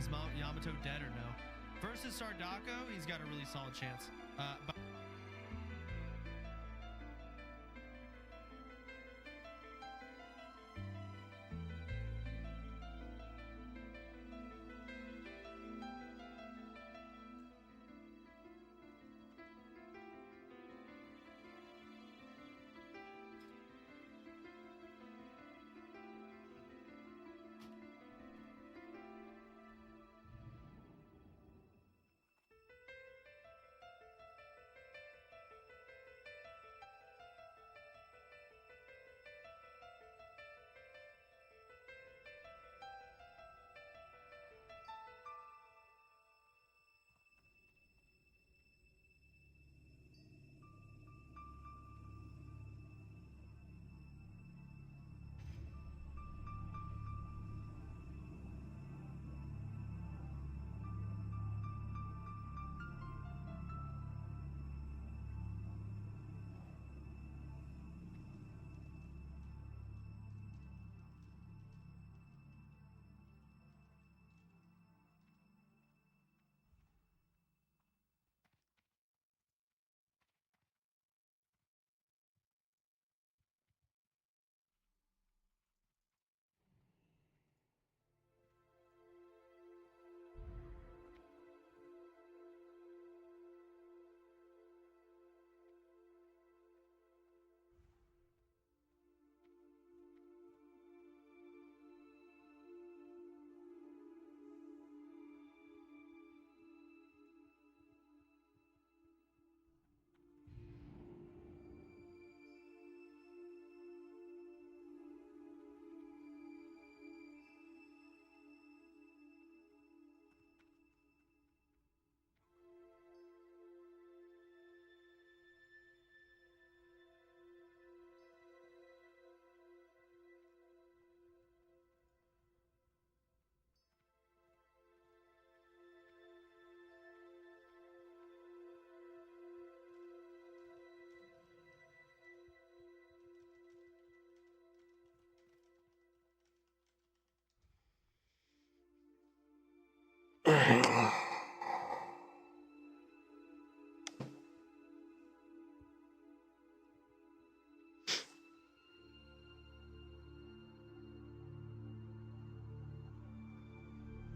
Is Yamato dead or no? Versus Sardako, he's got a really solid chance. But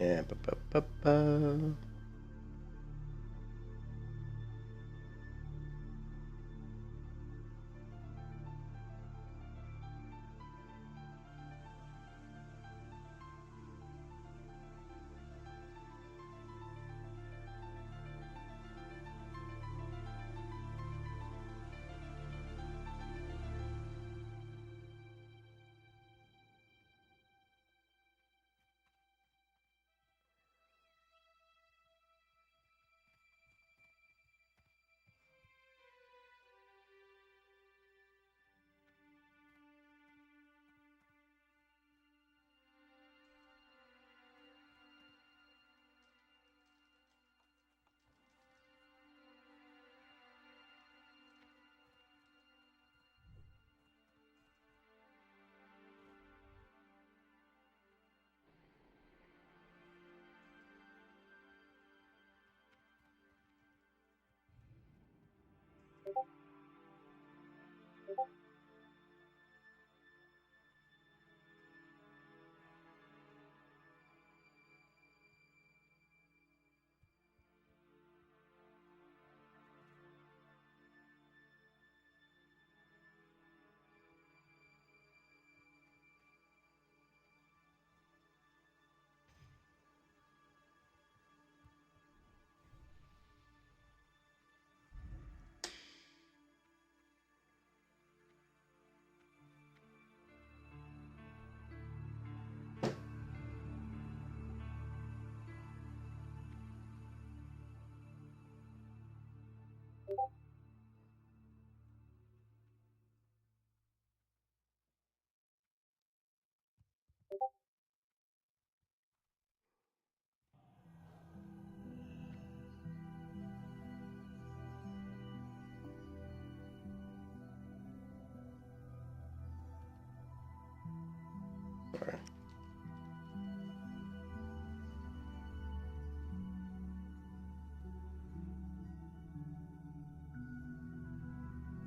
yeah,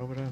over there.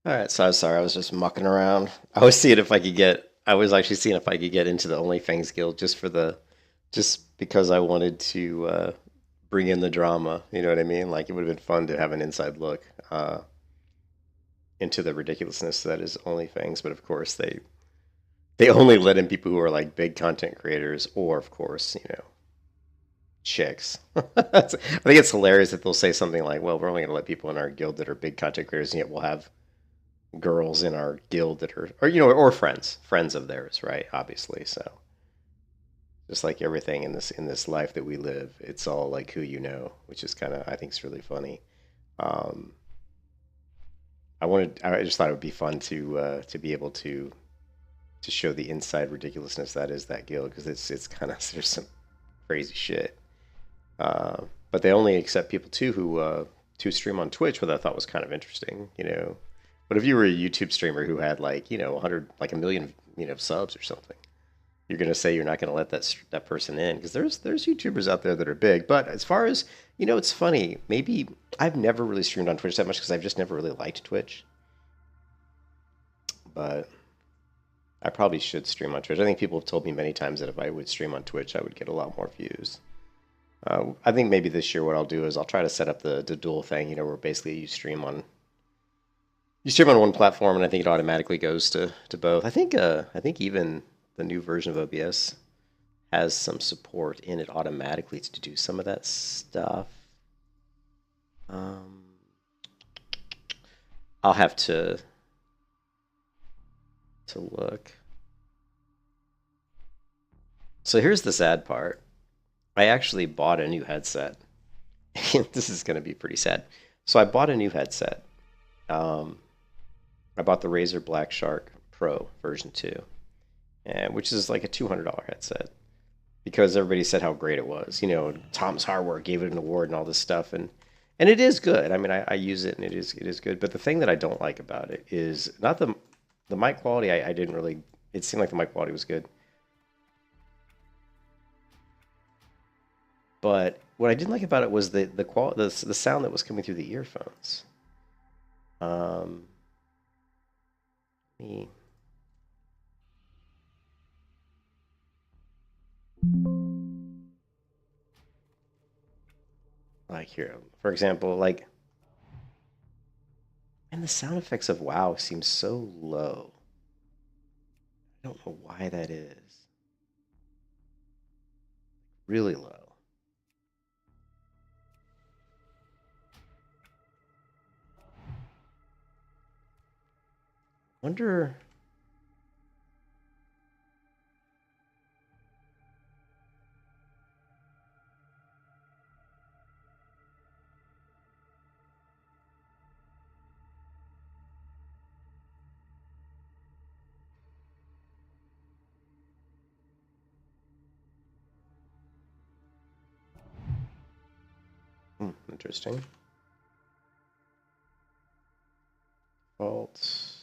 All right, so I'm sorry, I was just mucking around. I was actually seeing if I could get into the OnlyFans guild just because I wanted to bring in the drama. You know what I mean? Like it would have been fun to have an inside look into the ridiculousness that is OnlyFans. But of course, they only let in people who are like big content creators, or of course, chicks. I think it's hilarious that they'll say something like, "Well, we're only going to let people in our guild that are big content creators, and yet we'll have girls in our guild that are, or friends of theirs, right? Obviously, so just like everything in this life that we live, it's all like who you know, which is kind of I think is really funny. Um, I just thought it would be fun to be able to show the inside ridiculousness that is that guild because it's kind of there's some crazy shit. But they only accept people too who stream on Twitch, which I thought was kind of interesting. But if you were a YouTube streamer who had like 100 like a million subs or something, you're going to say you're not going to let that person in, because there's YouTubers out there that are big. But as far as, it's funny. Maybe I've never really streamed on Twitch that much because I've just never really liked Twitch. But I probably should stream on Twitch. I think people have told me many times that if I would stream on Twitch, I would get a lot more views. I think maybe this year what I'll do is I'll try to set up the dual thing, where basically you stream on one platform, and I think it automatically goes to both. I think even the new version of OBS has some support in it automatically to do some of that stuff. I'll have to look. So here's the sad part. I actually bought a new headset. This is going to be pretty sad. So I bought a new headset. I bought the Razer Black Shark Pro version 2, which is like a $200 headset, because everybody said how great it was. Tom's Hardware gave it an award and all this stuff, and it is good. I mean, I use it, and it is good. But the thing that I don't like about it is not the mic quality. I didn't really. It seemed like the mic quality was good. But what I didn't like about it was the sound that was coming through the earphones. Me. Like here, for example, and the sound effects of WoW seem so low. I don't know why that is. Really low. Wonder. Interesting. Faults.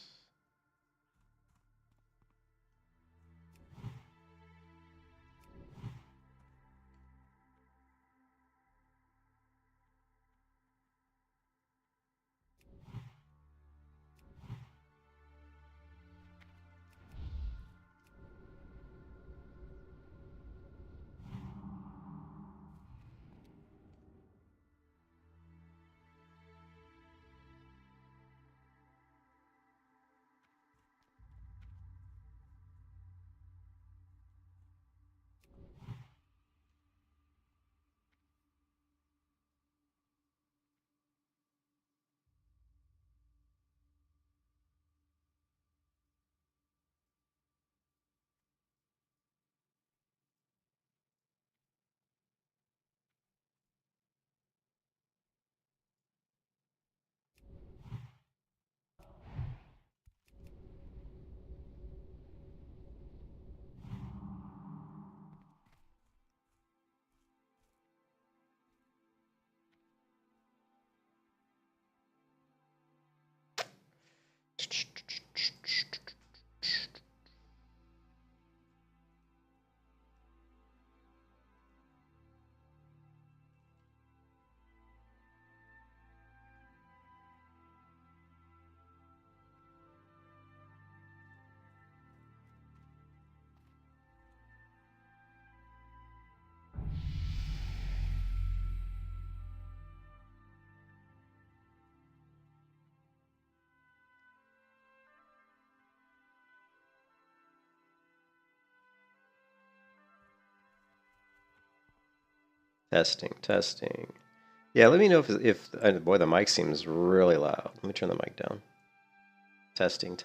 Testing. Yeah, let me know if boy, the mic seems really loud. Let me turn the mic down. Testing.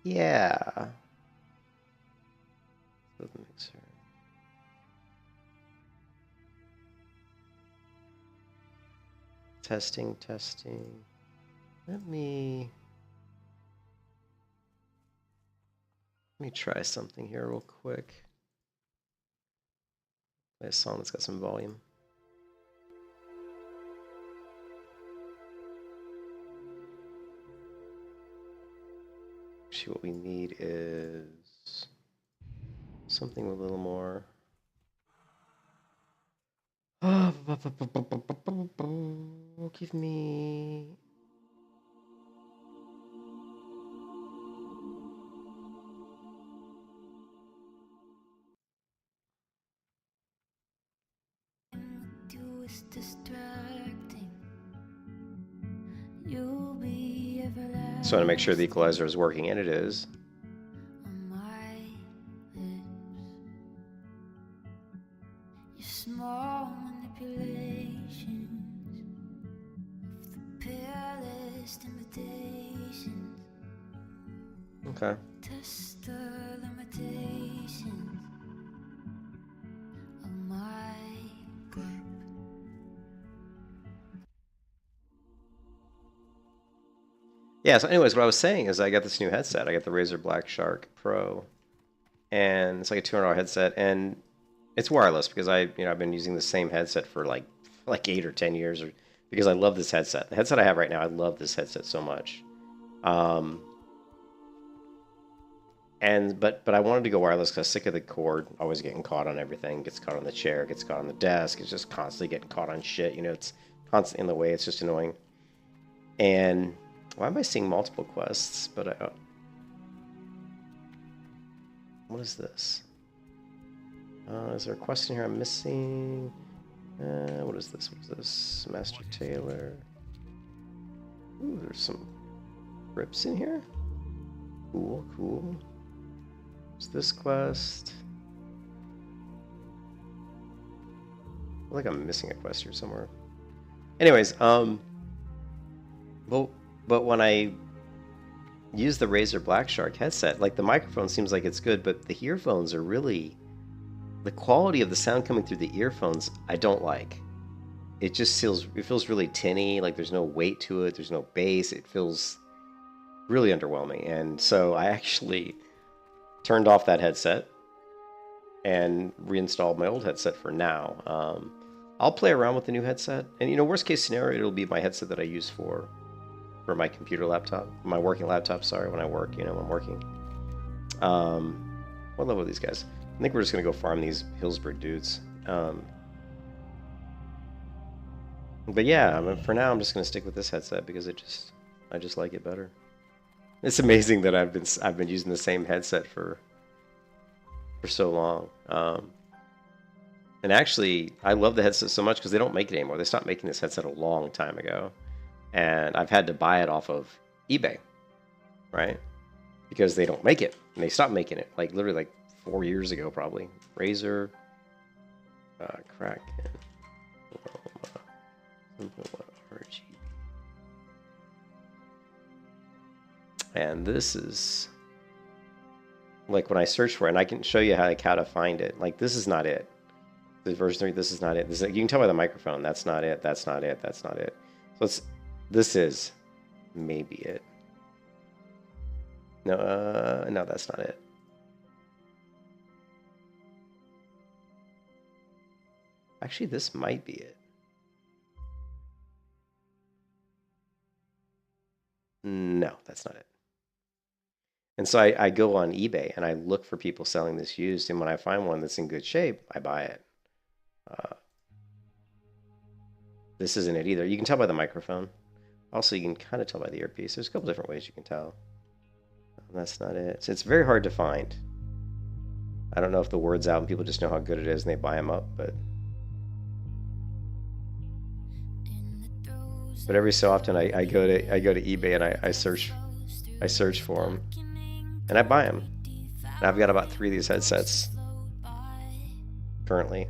Yeah. The mixer. Testing. Let me try something here real quick. Play a song that's got some volume. Actually, what we need is something with a little more. Give me. Just want to make sure the equalizer is working, and it is. Small manipulations of the palest invitations. Okay. Test the limitations of my grip. Yeah, so anyways, what I was saying is I got this new headset. I got the Razer Black Shark Pro, and it's like a $200 headset, and it's wireless because I've been using the same headset for like 8 or 10 years, or because I love this headset. The headset I have right now, I love this headset so much. But I wanted to go wireless because I was sick of the cord always getting caught on everything. Gets caught on the chair, gets caught on the desk. It's just constantly getting caught on shit. It's constantly in the way. It's just annoying. And why am I seeing multiple quests? But what is this? Is there a quest in here I'm missing? What is this? What is this? Master Tailor. Ooh, there's some rips in here. Cool, cool. What's this quest? I feel like I'm missing a quest here somewhere. Anyways, but when I use the Razer Black Shark headset, like the microphone seems like it's good, but the earphones are really, the quality of the sound coming through the earphones I don't like. It just feels really tinny, like there's no weight to it, there's no bass. It feels really underwhelming. And so I actually turned off that headset and reinstalled my old headset for now. I'll play around with the new headset, and worst case scenario, it'll be my headset that I use for my computer laptop, my working laptop. Sorry, when I work, when I'm working. What level are these guys? I think we're just gonna go farm these Hillsburg dudes. But yeah, for now, I'm just gonna stick with this headset because I just like it better. It's amazing that I've been using the same headset for so long. And actually, I love the headset so much because they don't make it anymore. They stopped making this headset a long time ago, and I've had to buy it off of eBay, right? Because they don't make it, and they stopped making it like literally like 4 years ago, probably. Razer, Kraken, RG. And this is like when I search for it, and I can show you how to find it. Like, this is not it. The version 3, this is not it. You can tell by the microphone. That's not it. That's not it. That's not it. So this is maybe it. No, no, that's not it. Actually, this might be it. No, that's not it. And so I go on eBay and I look for people selling this used, and when I find one that's in good shape, I buy it. This isn't it either. You can tell by the microphone. Also, you can kind of tell by the earpiece. There's a couple different ways you can tell. That's not it. So it's very hard to find. I don't know if the word's out and people just know how good it is and they buy them up, but every so often I go to eBay and I search for them and I buy them. And I've got about 3 of these headsets currently.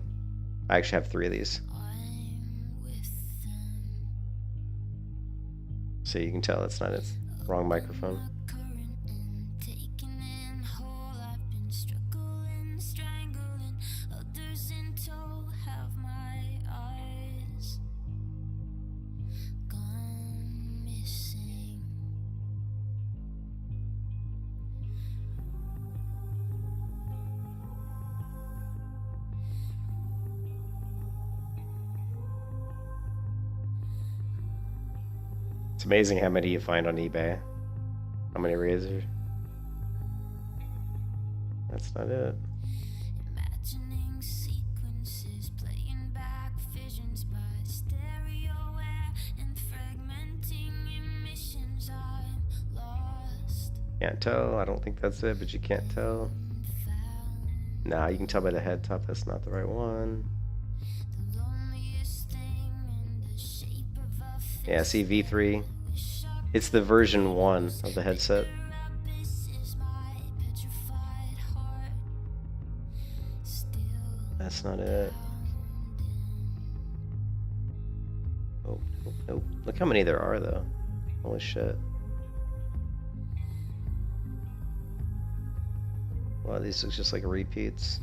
I actually have 3 of these. So you can tell it's not its wrong microphone. It's amazing how many you find on eBay. How many Razers? That's not it. Imagining sequences, playing back visions by stereo air and fragmenting emissions. I'm lost. Can't tell. I don't think that's it, but you can't tell. Nah, you can tell by the head top that's not the right one. The loneliest thing in the shape of a Yeah, see V3. It's the version 1 of the headset. abyss is my petrified heart. Still That's not it. Oh, nope, nope. Look how many there are, though. Holy shit. Wow, these look just like repeats.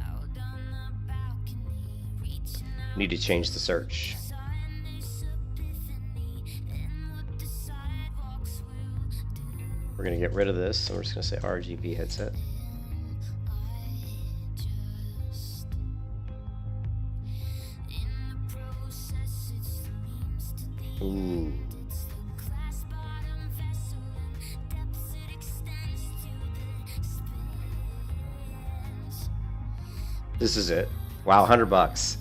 out on the balcony, reaching out. Need to change the search. Sign this epiphany and what the sidewalks will do. We're gonna get rid of this, so we're just gonna say RGB headset. I just in the process it streams to the Ooh. it's the glass bottom vessel and depths it extends to the spins. This is it. Wow, $100.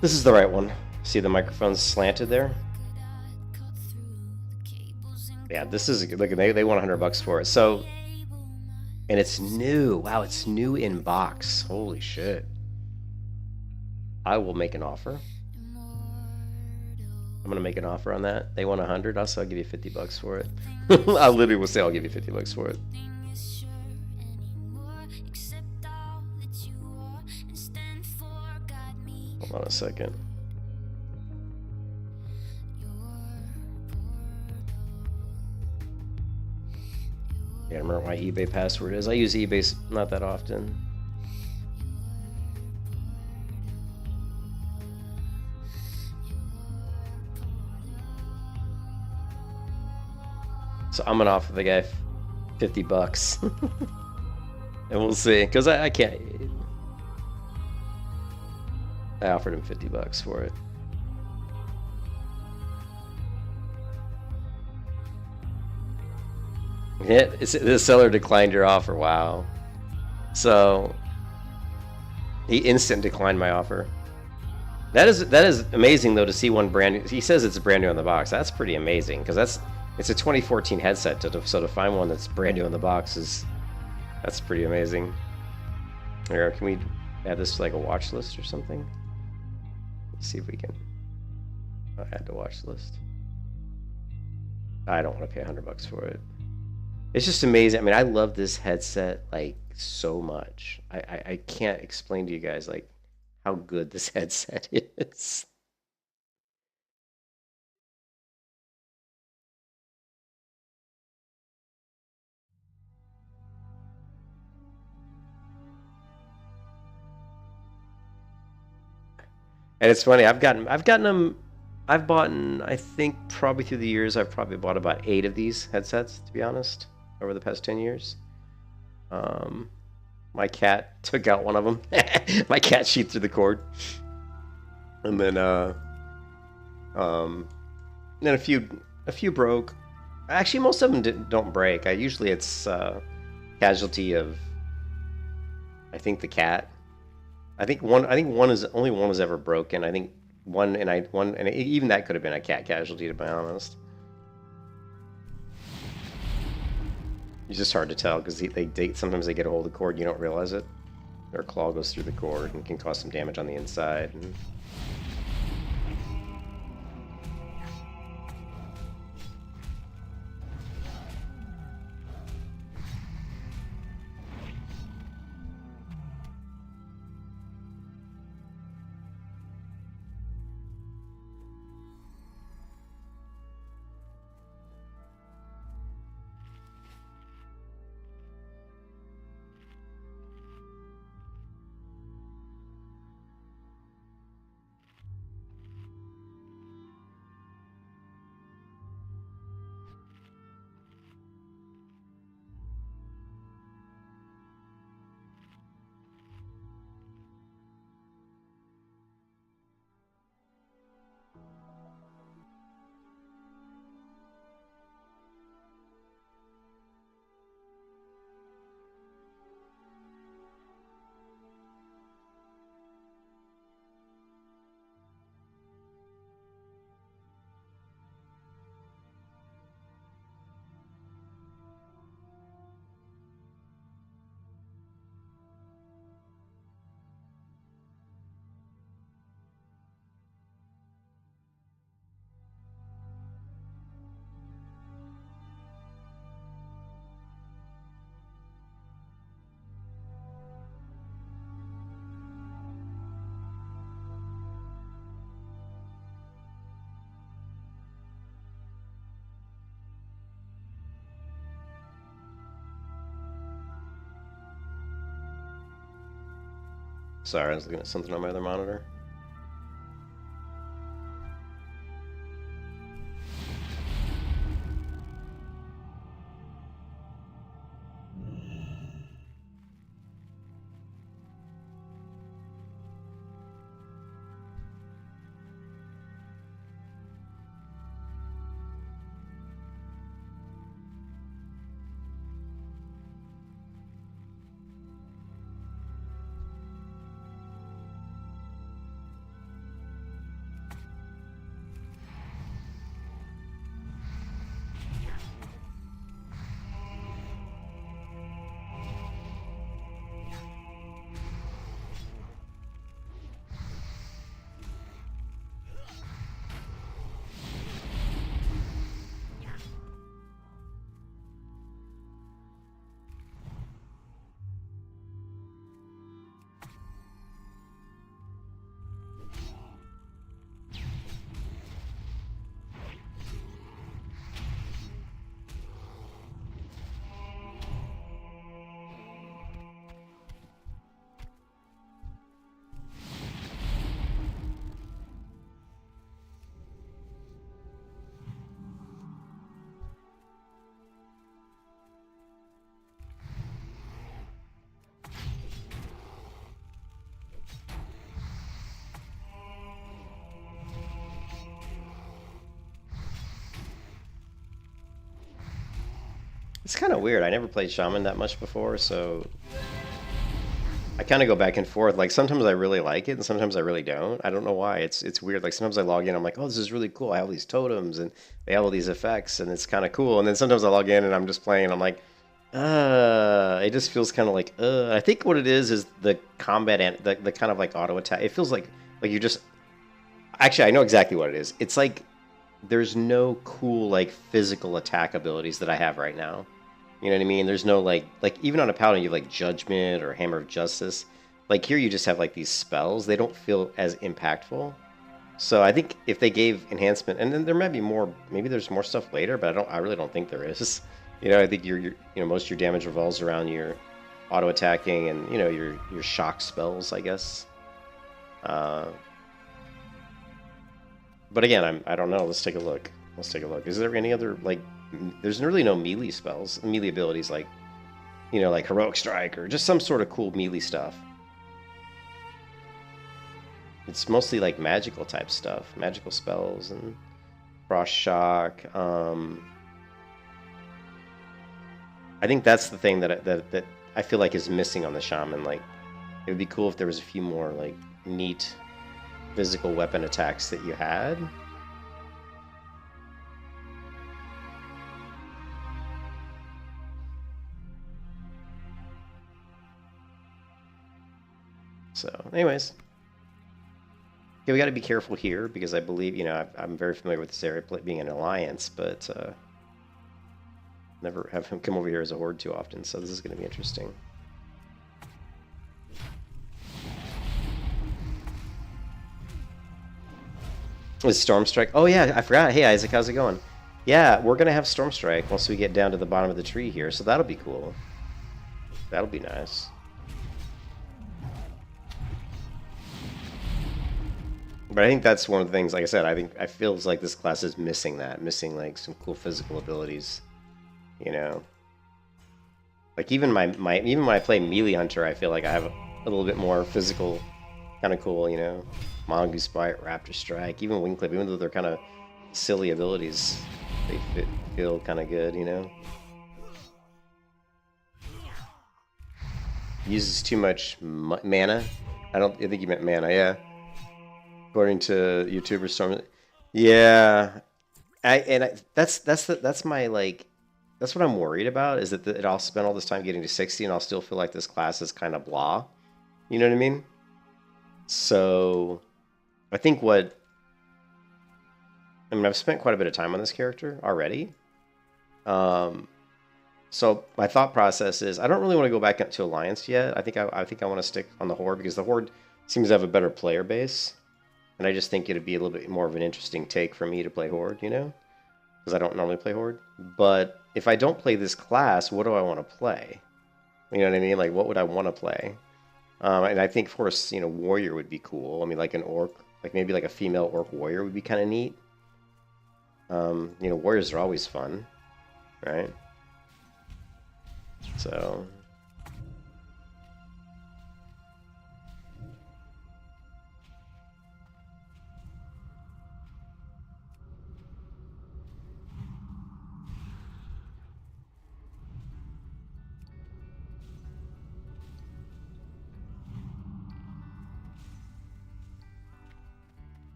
This is the right one. See the microphone's slanted there? Could I cut through the cables and Yeah, this is look. They want $100 for it. So, and it's new. Wow, it's new in box. Holy shit! I will make an offer. I'm gonna make an offer on that. They want 100. I'll give you $50 for it. I literally will say I'll give you $50 for it. nothing is sure anymore except all that you are and stand for. Guide me. Hold on a second. Yeah, I remember what my eBay password is. I use eBay not that often. So I'm gonna offer the guy $50, and we'll see. Cause I can't. I offered him $50 for it. Yeah, the seller declined your offer. Wow. So he instant declined my offer. That is amazing though to see one brand new. He says it's brand new in the box. That's pretty amazing because it's a 2014 headset. So to find one that's brand new in the box that's pretty amazing. Here, can we add this to like a watch list or something? Let's see if we can add to watch list. I don't want to pay $100 for it. It's just amazing. I mean, I love this headset like so much. I can't explain to you guys like how good this headset is. And it's funny. I've gotten them. I've bought, I think probably through the years, I've probably bought about 8 of these headsets, to be honest, over the past 10 years. My cat took out one of them. My cat sheathed through the cord. And then a few broke. Actually, most of them don't break. Usually it's casualty of, I think, the cat. I think only one was ever broken. I think one and even that could have been a cat casualty, to be honest. It's just hard to tell because they sometimes they get a hold of the cord and you don't realize it. Their claw goes through the cord and can cause some damage on the inside. And Sorry, I was looking at something on my other monitor. It's kind of weird. I never played Shaman that much before, so I kind of go back and forth. Like sometimes I really like it, and sometimes I really don't. I don't know why. It's weird. Like sometimes I log in, I'm like, oh, this is really cool. I have all these totems, and they have all these effects, and it's kind of cool. And then sometimes I log in, and I'm just playing, and I'm like, it just feels kind of like, I think what it is the combat and the kind of like auto attack. It feels like you just. Actually, I know exactly what it is. It's like there's no cool like physical attack abilities that I have right now. You know what I mean? There's no like even on a paladin you have like Judgment or Hammer of Justice. Like here you just have like these spells. They don't feel as impactful. So I think if they gave enhancement, and then there might be more. Maybe there's more stuff later, but I really don't think there is. You know, I think most of your damage revolves around your auto attacking and your shock spells, I guess. But again, I don't know. Let's take a look. Is there any other like? There's really no melee spells, melee abilities like Heroic Strike or just some sort of cool melee stuff. It's mostly like magical type stuff, magical spells and Frost Shock. I think that's the thing that I feel like is missing on the Shaman. Like, it would be cool if there was a few more like neat physical weapon attacks that you had. So, anyways. Okay, we got to be careful here because I believe, I'm very familiar with this area being an alliance, but never have him come over here as a horde too often, so this is going to be interesting. Is Storm Strike? Oh yeah, I forgot. Hey Isaac, how's it going? Yeah, we're going to have Storm Strike once we get down to the bottom of the tree here, so that'll be cool. That'll be nice. But I think that's one of the things, like I said, I feels like this class is missing like some cool physical abilities, Like even even when I play Melee Hunter, I feel like I have a little bit more physical, kind of cool, Mongoose Bite, Raptor Strike, even Wing Clip, even though they're kind of silly abilities, they feel kind of good, Uses too much mana. I think you meant mana, yeah. According to YouTuber Storm, yeah, that's my like, that's what I'm worried about is that I'll spend all this time getting to 60 and I'll still feel like this class is kind of blah, you know what I mean? So, I think I've spent quite a bit of time on this character already. So my thought process is I don't really want to go back to Alliance yet. I think I want to stick on the Horde because the Horde seems to have a better player base. And I just think it'd be a little bit more of an interesting take for me to play Horde, because I don't normally play Horde. But if I don't play this class, what do I want to play? You know what I mean? Like, what would I want to play? And I think, of course, warrior would be cool. I mean, like an orc, like maybe like a female orc warrior would be kind of neat. Warriors are always fun, right? So...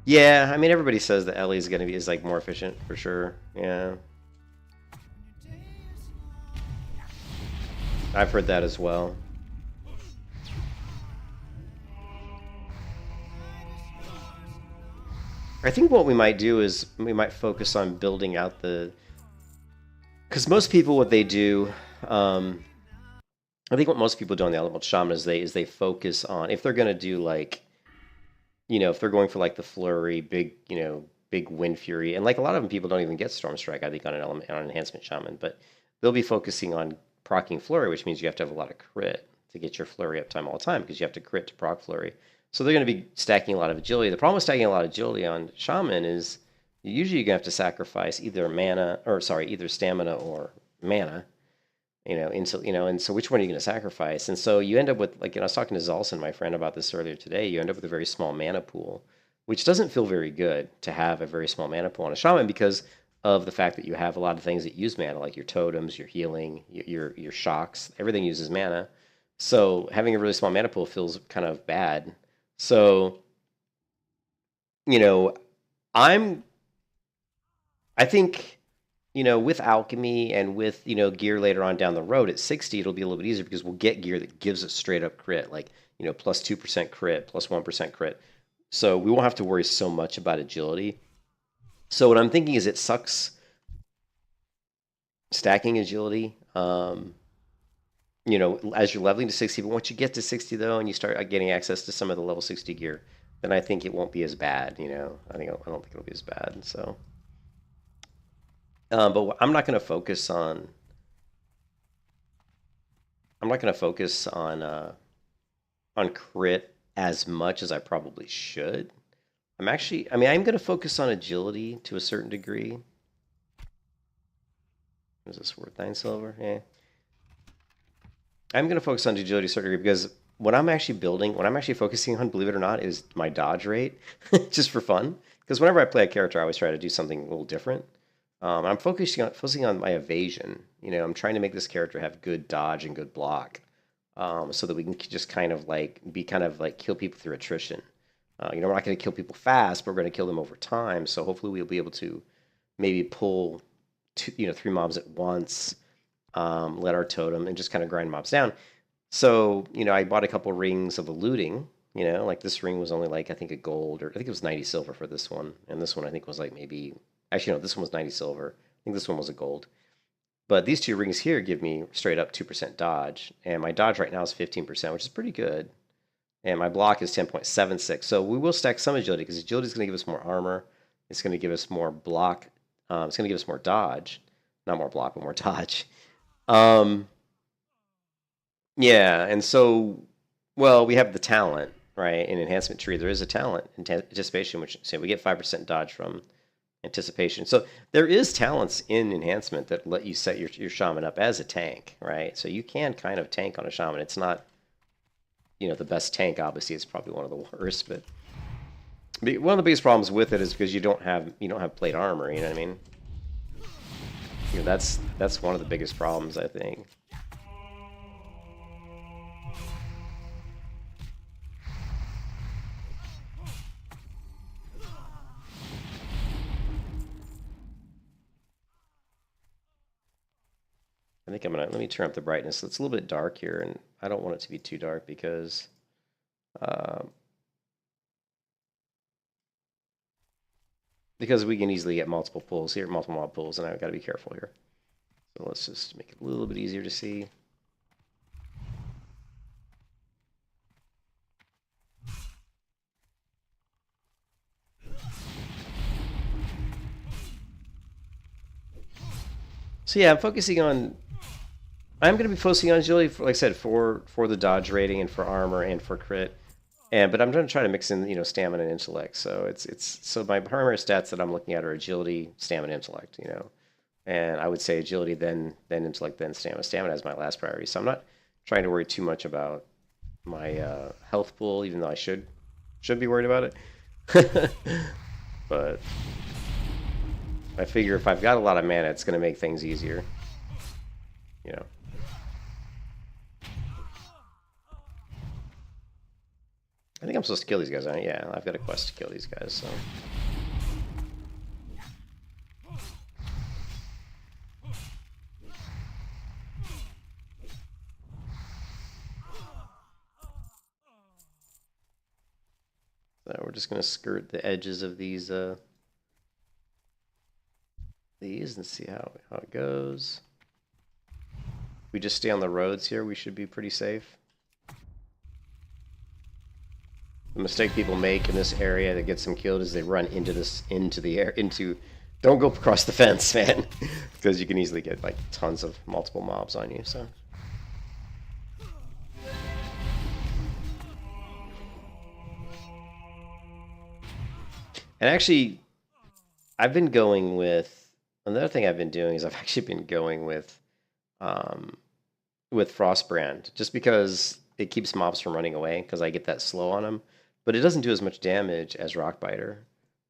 Yeah, I mean, everybody says that Ellie's gonna be like more efficient for sure. Yeah, I've heard that as well. I think what we might do is we might focus on building out because most people, what they do, I think what most people do on the Elemental Shaman is they focus on, if they're gonna do like, if they're going for like the flurry, big wind fury, and like a lot of them people don't even get storm strike, I think, on an enhancement shaman, but they'll be focusing on proccing flurry, which means you have to have a lot of crit to get your flurry uptime all the time, because you have to crit to proc flurry. So they're going to be stacking a lot of agility. The problem with stacking a lot of agility on shaman is usually you're going to have to sacrifice either stamina or mana. And so which one are you going to sacrifice? And so you end up with, like, I was talking to Zalson, my friend, about this earlier today. You end up with a very small mana pool, which doesn't feel very good to have a very small mana pool on a shaman, because of the fact that you have a lot of things that use mana, like your totems, your healing, your shocks. Everything uses mana. So having a really small mana pool feels kind of bad. So, I think, with alchemy and with, gear later on down the road at 60, it'll be a little bit easier because we'll get gear that gives us straight up crit, like, plus 2% crit, plus 1% crit. So we won't have to worry so much about agility. So what I'm thinking is it sucks stacking agility, as you're leveling to 60. But once you get to 60, though, and you start getting access to some of the level 60 gear, then I think it won't be as bad, I don't think it'll be as bad, so... but I'm not going to focus on... on crit as much as I probably should. I'm going to focus on agility to a certain degree. Is this worth 9 silver? Yeah. I'm going to focus on agility to a certain degree because what I'm actually focusing on, believe it or not, is my dodge rate, just for fun. Because whenever I play a character, I always try to do something a little different. I'm focusing on my evasion. I'm trying to make this character have good dodge and good block, so that we can just kind of like kill people through attrition. We're not going to kill people fast, but we're going to kill them over time. So hopefully we'll be able to maybe pull 3 mobs at once, let our totem, and just kind of grind mobs down. So, I bought a couple rings of eluding. Like this ring was only like, I think, a gold, or I think it was 90 silver for this one. And this one I think was like maybe, actually no, this one was 90 silver. I think this one was a gold. But these 2 rings here give me straight up 2% dodge. And my dodge right now is 15%, which is pretty good. And my block is 10.76. So we will stack some agility, because agility is going to give us more armor. It's going to give us more block. It's going to give us more dodge. Not more block, but more dodge. Yeah, and so, well, we have the talent, right? In Enhancement Tree, there is a talent, Anticipation, which, say, we get 5% dodge from Anticipation. So there is talents in Enhancement that let you set your shaman up as a tank, right? So you can kind of tank on a shaman. It's not, the best tank, obviously. It's probably one of the worst, but one of the biggest problems with it is because you don't have plate armor, you know what I mean? That's one of the biggest problems, I think. I think let me turn up the brightness. It's a little bit dark here, and I don't want it to be too dark because we can easily get multiple pulls here, multiple mob pulls, and I've got to be careful here. So let's just make it a little bit easier to see. So yeah, I'm focusing on I'm going to be focusing on agility, for, like I said, for the dodge rating and for armor and for crit. But I'm going to try to mix in, stamina and intellect. So so my primary stats that I'm looking at are agility, stamina, intellect. And I would say agility, then intellect, then stamina. Stamina is my last priority. So I'm not trying to worry too much about my health pool, even though I should be worried about it. But I figure if I've got a lot of mana, it's going to make things easier. I think I'm supposed to kill these guys, aren't I? Yeah, I've got a quest to kill these guys, so. So we're just going to skirt the edges of these and see how it goes. If we just stay on the roads here, we should be pretty safe. The mistake people make in this area that gets them killed is they run into the air. Don't go across the fence, man, because you can easily get like tons of multiple mobs on you. So. And actually, I've been going with another thing I've been doing is I've actually been going with Frostbrand, just because it keeps mobs from running away because I get that slow on them. But it doesn't do as much damage as Rockbiter.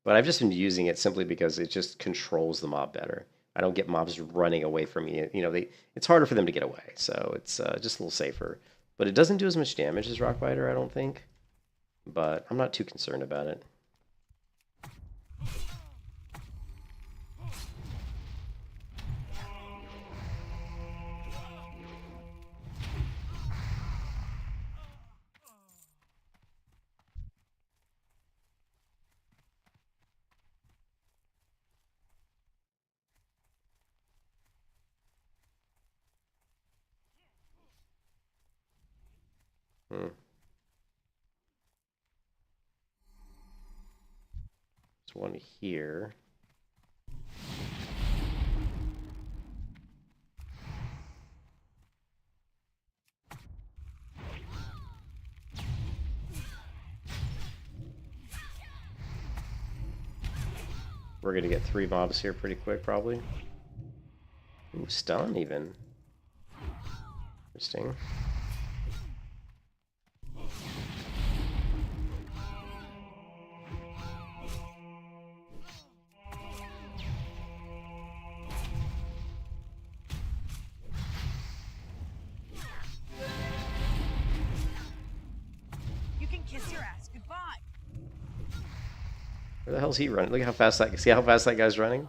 But I've just been using it simply because it just controls the mob better. I don't get mobs running away from me. It's harder for them to get away, so it's just a little safer. But it doesn't do as much damage as Rockbiter, I don't think. But I'm not too concerned about it. There's one here. We're going to get 3 mobs here pretty quick, probably. Ooh, stun even. Interesting. Where the hell's he running? Look at how fast see how fast that guy's running?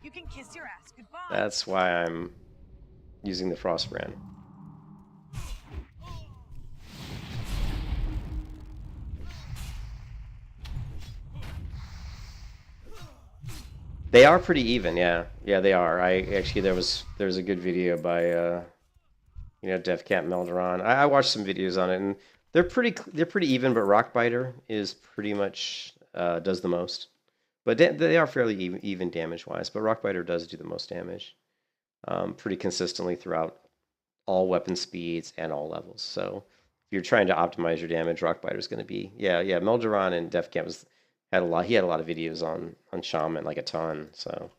You can kiss your ass goodbye. That's why I'm using the Frostbrand. They are pretty even, yeah. Yeah, they are. There's a good video by DevCamp Melderon. I watched some videos on it, and they're pretty even, but Rockbiter is pretty much does the most. But they are fairly even damage-wise, but Rockbiter does do the most damage pretty consistently throughout all weapon speeds and all levels. So if you're trying to optimize your damage, Rockbiter is going to be Melderon and DevCamp had a lot. He had a lot of videos on Shaman, like a ton. So.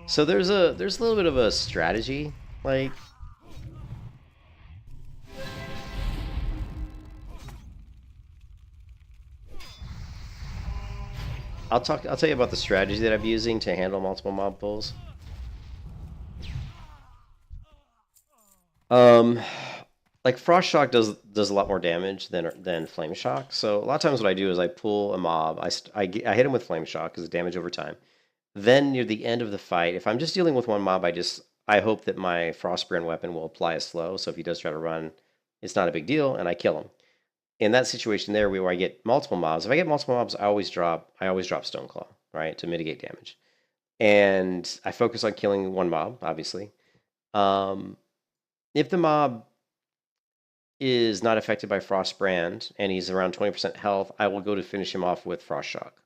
So there's a little bit of a strategy, like I'll tell you about the strategy that I'm using to handle multiple mob pulls. like Frost Shock does a lot more damage than Flame Shock. So a lot of times what I do is I pull a mob, I hit him with Flame Shock because it's damage over time. Then near the end of the fight, if I'm just dealing with one mob, I hope that my Frostbrand weapon will apply a slow. So if he does try to run, it's not a big deal, and I kill him. In that situation there, where I get multiple mobs, if I get multiple mobs, I always drop Stoneclaw, right, to mitigate damage. And I focus on killing one mob, obviously. If the mob is not affected by Frostbrand and he's around 20% health, I will go to finish him off with Frost Shock.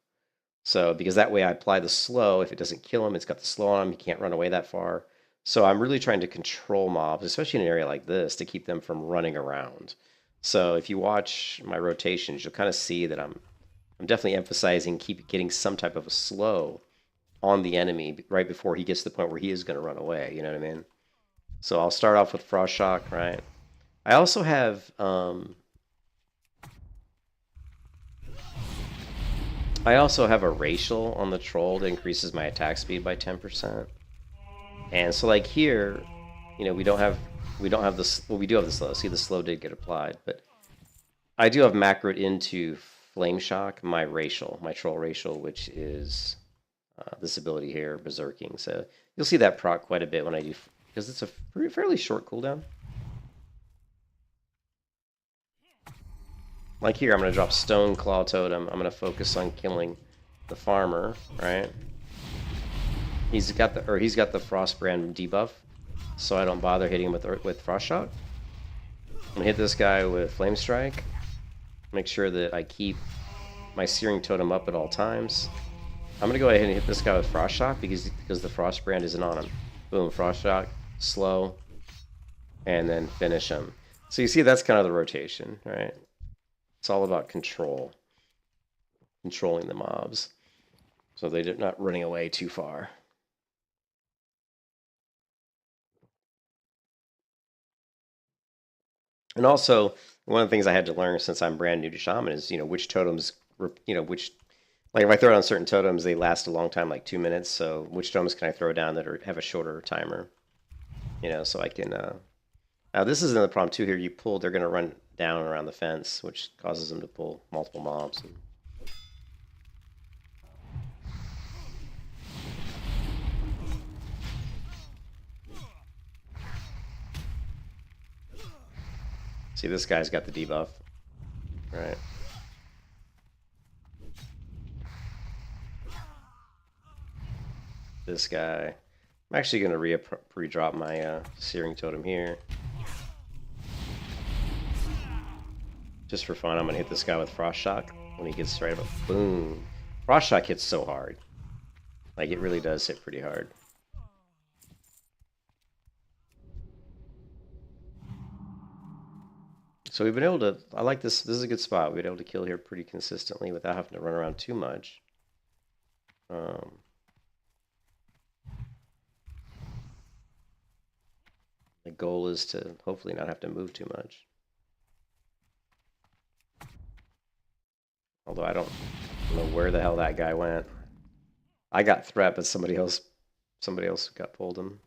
So, because that way I apply the slow. If it doesn't kill him, it's got the slow on him. He can't run away that far. So I'm really trying to control mobs, especially in an area like this, to keep them from running around. So if you watch my rotations, you'll kind of see that I'm definitely emphasizing getting some type of a slow on the enemy right before he gets to the point where he is going to run away. You know what I mean? So I'll start off with Frost Shock, right? I also have a racial on the troll that increases my attack speed by 10%. And so like here, we don't have this. Well, we do have the slow. See, the slow did get applied, but I do have macroed into Flame Shock my troll racial, which is this ability here, Berserking. So you'll see that proc quite a bit when I do, because it's a fairly short cooldown. Like here, I'm going to drop Stoneclaw Totem. I'm going to focus on killing the farmer, right? He's got the Frostbrand debuff, so I don't bother hitting him with Frost Shock. I'm going to hit this guy with Flame Strike. Make sure that I keep my Searing Totem up at all times. I'm going to go ahead and hit this guy with Frost Shock because the Frostbrand isn't on him. Boom, Frost Shock, slow, and then finish him. So you see that's kind of the rotation, right? It's all about controlling the mobs, so they're not running away too far. And also, one of the things I had to learn since I'm brand new to Shaman is, which totems, like if I throw down certain totems, they last a long time, like 2 minutes. So which totems can I throw down that have a shorter timer? So I can. Now this is another problem too. Here you pull, they're going to run down around the fence, which causes them to pull multiple mobs. See, this guy's got the debuff, right? This guy. I'm actually going to re-drop my Searing Totem here. Just for fun, I'm going to hit this guy with Frost Shock when he gets straight up. Boom. Frost Shock hits so hard. Like, it really does hit pretty hard. So we've been able to, I like this, this is a good spot. We've been able to kill here pretty consistently without having to run around too much. The goal is to hopefully not have to move too much. Although I don't know where the hell that guy went. I got threat, but somebody else got pulled him.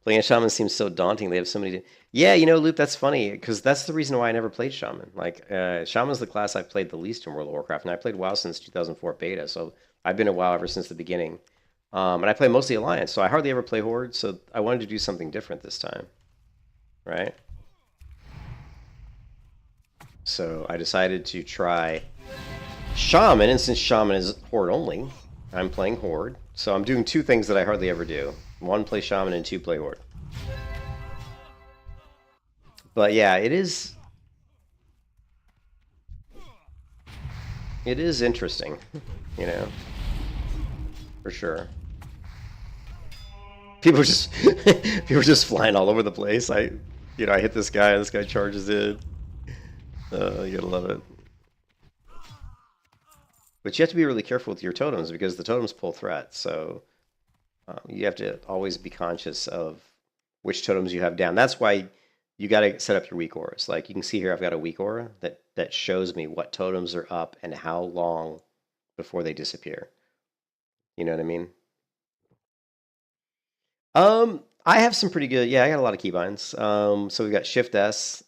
Playing Shaman seems so daunting. They have so many. Yeah, Loop, that's funny, because that's the reason why I never played Shaman. Like, Shaman's the class I've played the least in World of Warcraft, and I played WoW since 2004 beta, so I've been in WoW ever since the beginning. And I play mostly Alliance, so I hardly ever play Horde, so I wanted to do something different this time. Right? So I decided to try Shaman, and since Shaman is Horde only, I'm playing Horde. So I'm doing two things that I hardly ever do. One, play Shaman, and two, play Horde. But yeah, it is interesting, for sure. People are just flying all over the place. I hit this guy, and this guy charges in. You gotta love it. But you have to be really careful with your totems, because the totems pull threat. So you have to always be conscious of which totems you have down. That's why you got to set up your weak auras. Like you can see here, I've got a weak aura that shows me what totems are up and how long before they disappear. You know what I mean? I have some pretty good. Yeah, I got a lot of keybinds. So we've got Shift S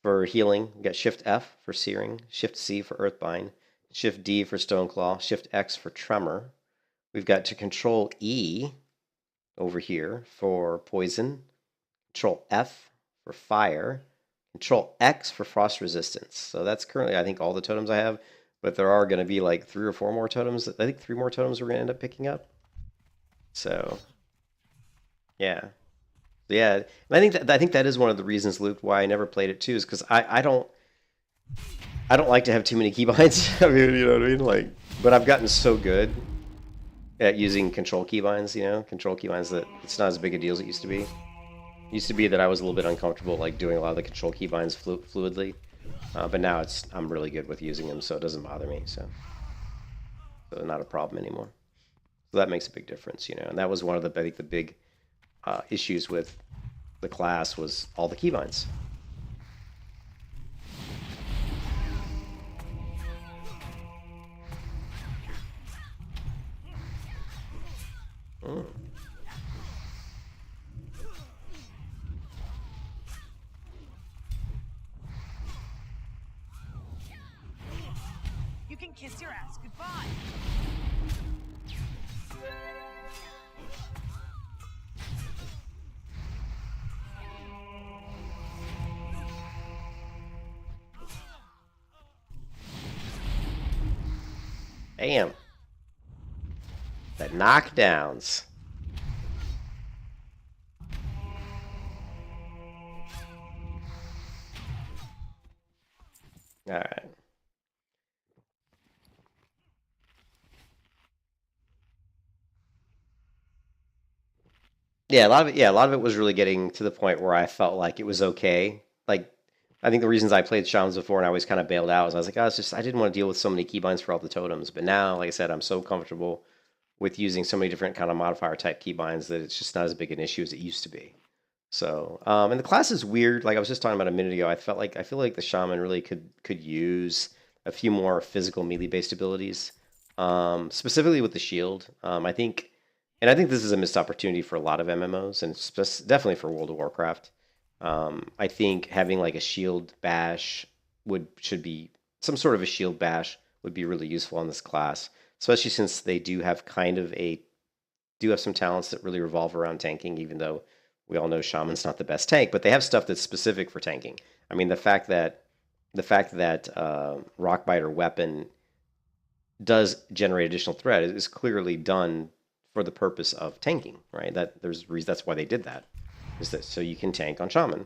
for healing. We got Shift F for searing. Shift C for Earthbind. Shift D for Stoneclaw. Shift X for Tremor. We've got to Control E over here for poison. Control F for fire. Control X for frost resistance. So that's currently, I think, all the totems I have. But there are going to be like 3 or 4 more totems. I think 3 more totems we're going to end up picking up. So, yeah. Yeah. And I think that is one of the reasons, Luke, why I never played it too, is because I don't like to have too many keybinds. I mean, you know what I mean? Like, but I've gotten so good at using control keybinds, you know, control keybinds that it's not as big a deal as it used to be. It used to be that I was a little bit uncomfortable like doing a lot of the control keybinds fluidly, but now I'm really good with using them, so it doesn't bother me. So not a problem anymore. So that makes a big difference, you know. And that was one of the I think the big issues with the class was all the keybinds. You can kiss your ass goodbye. Damn. The knockdowns. All right. Yeah, a lot of it. Yeah, a lot of it was really getting to the point where I felt like it was okay. Like, I think the reasons I played Shamans before and I always kind of bailed out was I was like, oh, it's just I didn't want to deal with so many keybinds for all the totems. But now, like I said, I'm so comfortable with using so many different kind of modifier type keybinds that it's just not as big an issue as it used to be. So, and the class is weird. Like I was just talking about a minute ago, I feel like the Shaman really could use a few more physical melee based abilities, specifically with the shield. I think this is a missed opportunity for a lot of MMOs, and definitely for World of Warcraft. I think having like a shield bash should be some sort of a shield bash would be really useful on this class, especially since they do have some talents that really revolve around tanking, even though we all know Shaman's not the best tank, but they have stuff that's specific for tanking. I mean, the fact that Rockbiter weapon does generate additional threat is clearly done for the purpose of tanking, right? That's why they did that. Is that so you can tank on Shaman.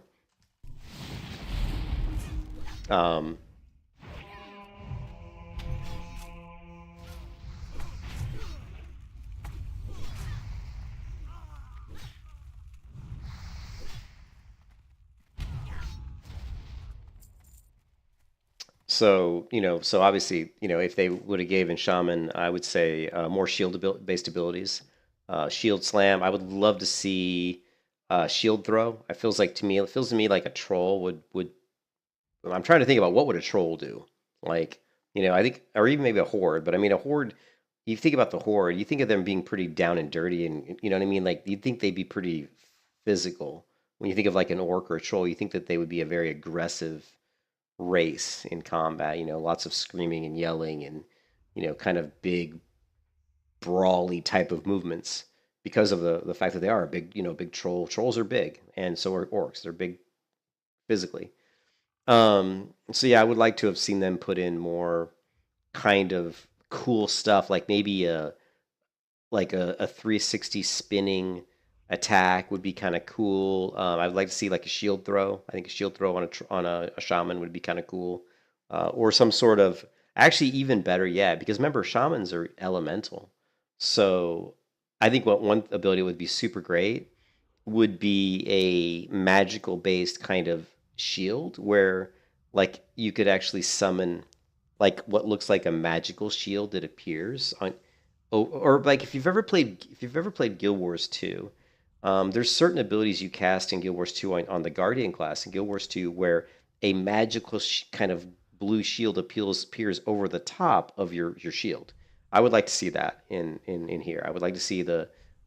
So, so obviously, if they would have given Shaman, I would say more shield-based abilities. Shield Slam, I would love to see Shield Throw. It feels to me like a troll would. I'm trying to think about what would a troll do. Like, I think, or even maybe a horde. But I mean, a horde. You think about the horde, you think of them being pretty down and dirty, and you know what I mean. Like, you'd think they'd be pretty physical. When you think of like an orc or a troll, you think that they would be a very aggressive race in combat, lots of screaming and yelling and, kind of big brawly type of movements because of the fact that they are a big, big troll. Trolls are big, and so are orcs. They're big physically. So yeah, I would like to have seen them put in more kind of cool stuff, like maybe a 360 spinning attack would be kind of cool. I'd like to see like a shield throw. I think a shield throw on a shaman would be kind of cool, or some sort of actually even better yet, because remember shamans are elemental. So I think what one ability would be super great would be a magical based kind of shield where like you could actually summon like what looks like a magical shield that appears on, or like if you've ever played Guild Wars 2. There's certain abilities you cast in Guild Wars 2 on the Guardian class in Guild Wars 2 where a magical kind of blue shield appears over the top of your shield. I would like to see that in here. I would like to see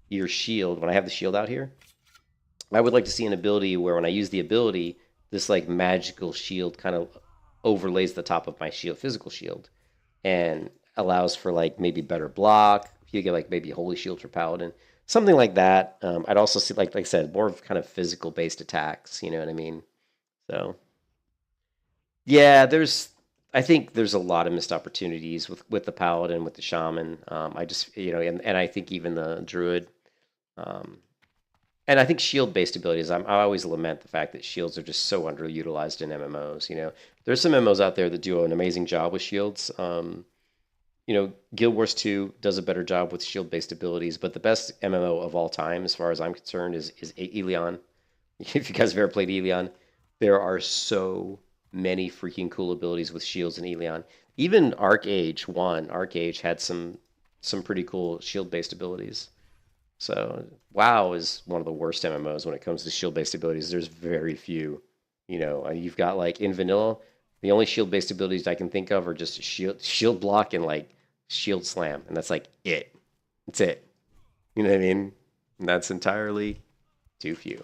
your shield, when I have the shield out here, I would like to see an ability where when I use the ability, this like magical shield kind of overlays the top of my shield, physical shield, and allows for like maybe better block. You get like maybe holy shield for paladin, something like that. I'd also see like I said, more of kind of physical based attacks. You know what I mean? So yeah, I think there's a lot of missed opportunities with the paladin, with the shaman. I just and I think even the druid. Um, and I think shield-based abilities, I always lament the fact that shields are just so underutilized in MMOs. There's some MMOs out there that do an amazing job with shields. Guild Wars 2 does a better job with shield-based abilities, but the best MMO of all time, as far as I'm concerned, is Elion. If you guys have ever played Elion, there are so many freaking cool abilities with shields in Elion. Even Arcage had some pretty cool shield-based abilities. So WoW is one of the worst MMOs when it comes to shield-based abilities. There's very few. You've got like in vanilla, the only shield-based abilities I can think of are just shield block and like shield slam, and that's like it. That's it. You know what I mean? And that's entirely too few.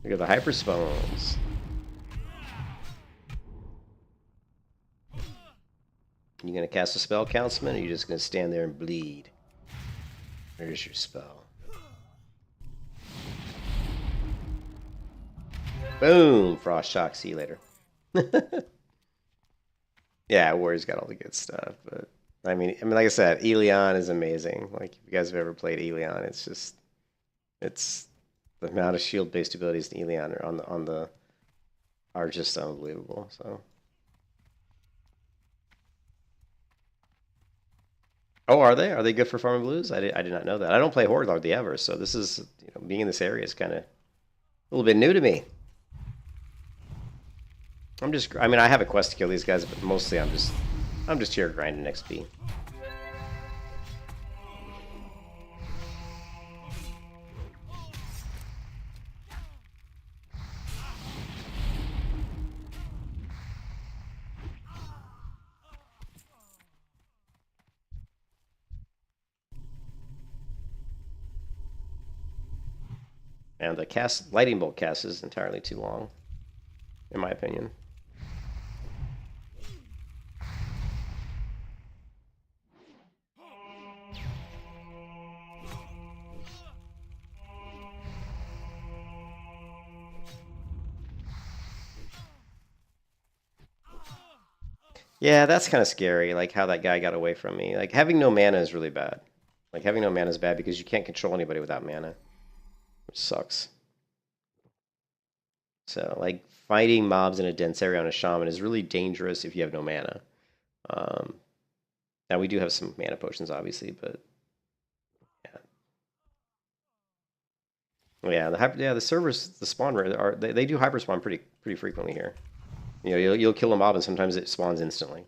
Look at the hyper spawns. You gonna cast a spell, Councilman, or are you just gonna stand there and bleed? There's your spell. Boom! Frost shock. See you later. Yeah, Warrior's got all the good stuff, but I mean, like I said, Elion is amazing. Like, if you guys have ever played Elion, it's the amount of shield-based abilities in Elion are just unbelievable. So, oh, are they? Are they good for farming blues? I did not know that. I don't play Horde Lord the Ever, so this is being in this area is kind of a little bit new to me. I mean, I have a quest to kill these guys, but mostly I'm just here grinding XP. And the lightning bolt cast is entirely too long, in my opinion. Yeah, that's kind of scary, like how that guy got away from me. Like, having no mana is really bad. Like, having no mana is bad because you can't control anybody without mana, which sucks. So, like, fighting mobs in a dense area on a shaman is really dangerous if you have no mana. Now, we do have some mana potions, obviously, but yeah. The servers, the spawn rate they do hyper spawn pretty frequently here. You'll kill a mob and sometimes it spawns instantly.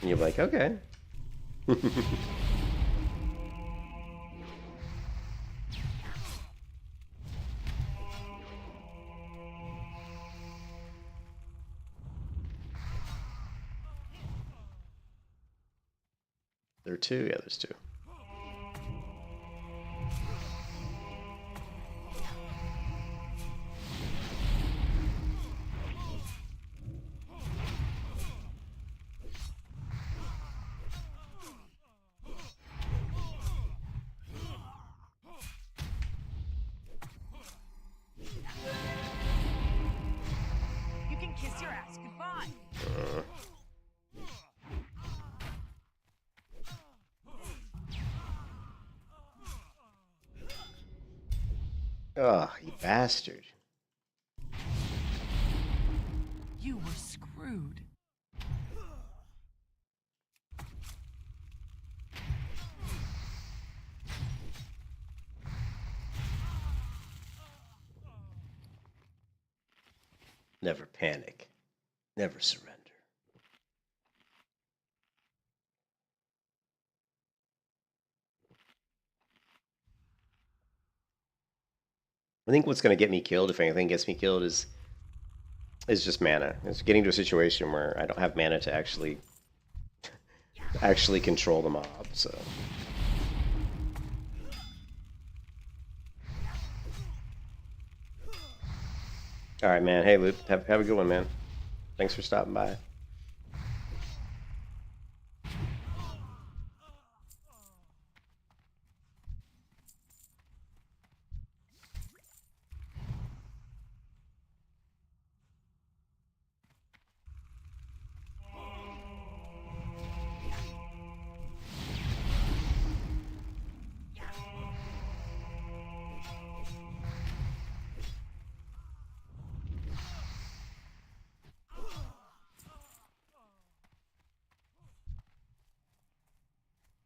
And you'll be like, okay. There are two? Yeah, there's two. You can kiss your ass goodbye. Oh, you bastard. You were screwed. Never panic. Never surrender. I think what's going to get me killed, if anything gets me killed, is just mana. It's getting to a situation where I don't have mana to actually control the mob. So. All right, man. Hey, Luke. Have a good one, man. Thanks for stopping by.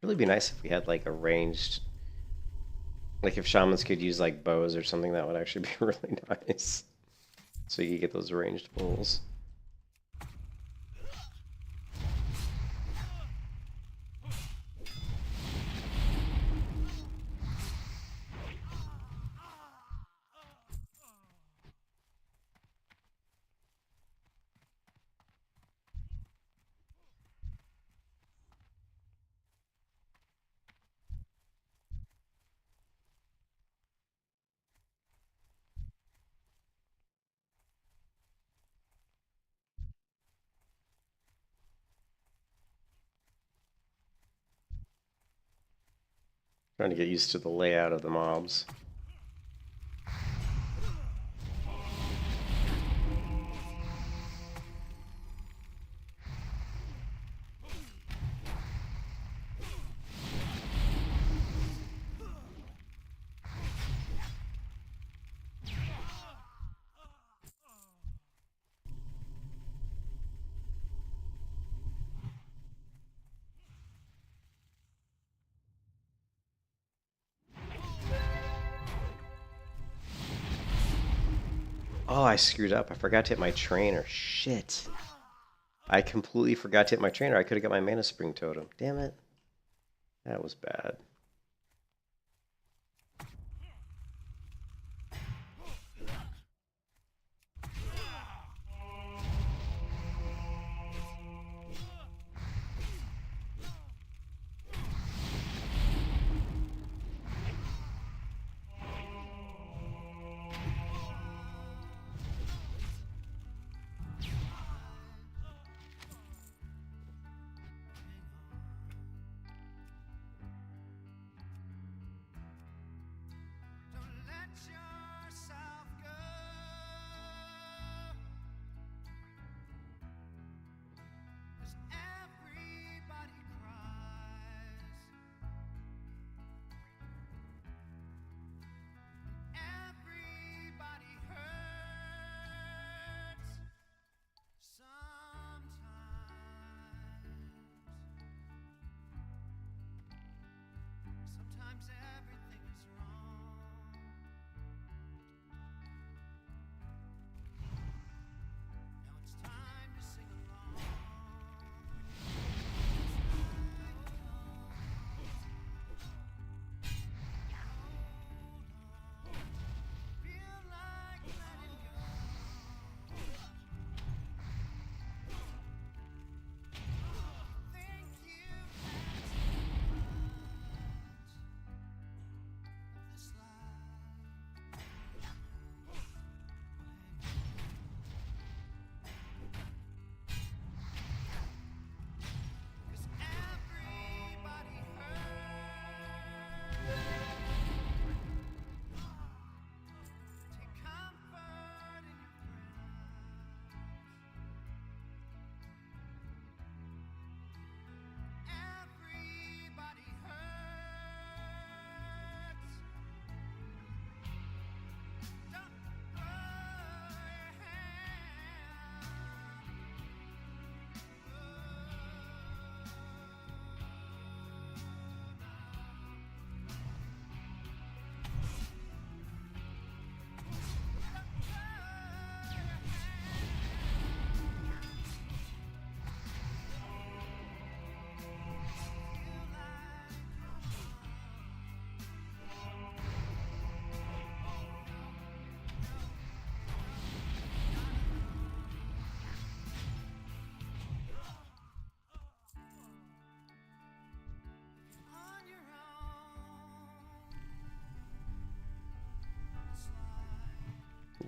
Really be nice if we had like a ranged, like if shamans could use like bows or something, that would actually be really nice. So you could get those ranged pulls. Trying to get used to the layout of the mobs. Oh, I screwed up. I forgot to hit my trainer. Shit. I completely forgot to hit my trainer. I could have got my mana spring totem. Damn it. That was bad.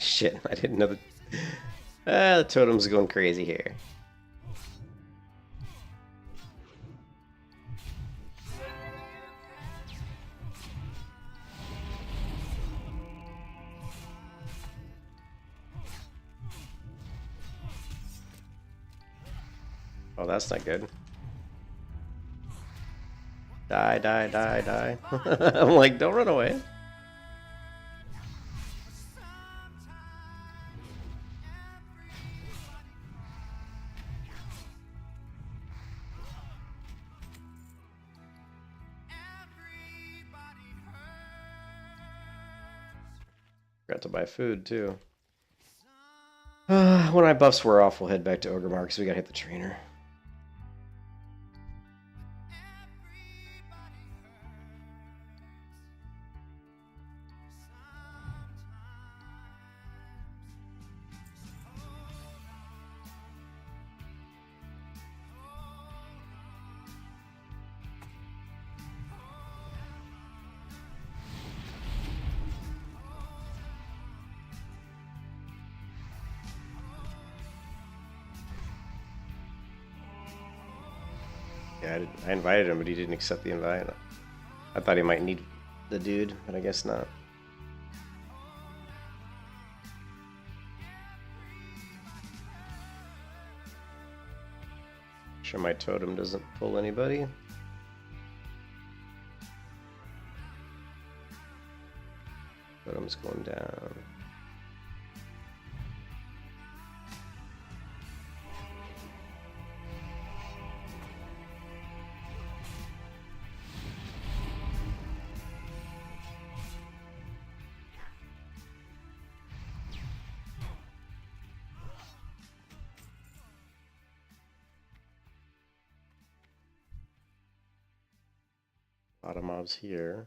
Shit, I didn't know the totem's going crazy here. Oh, that's not good. Die, die, die, die. I'm like, don't run away. Forgot to buy food too. When my buffs wear off, we'll head back to Ogremar because we gotta hit the trainer. Yeah, I invited him, but he didn't accept the invite. I thought he might need the dude, but I guess not. Sure my totem doesn't pull anybody. Totem's going down. A lot of mobs here.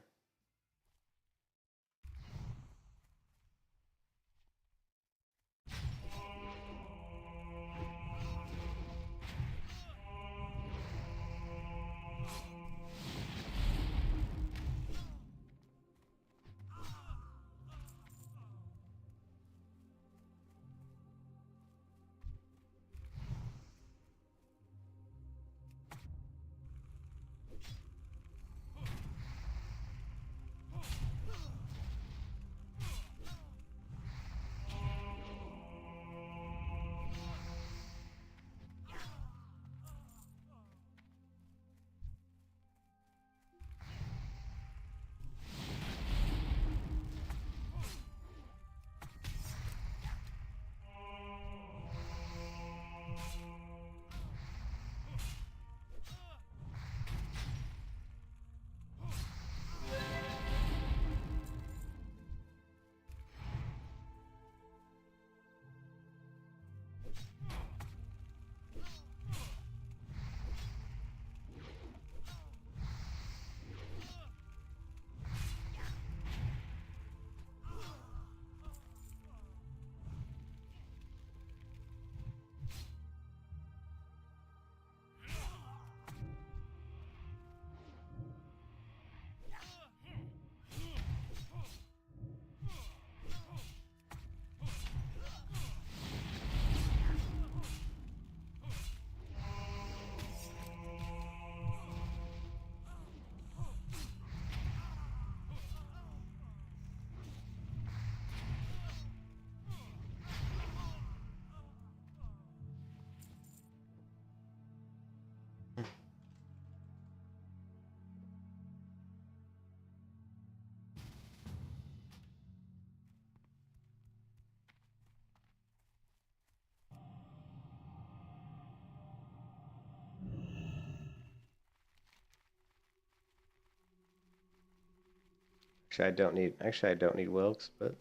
Actually I don't need Wilkes, but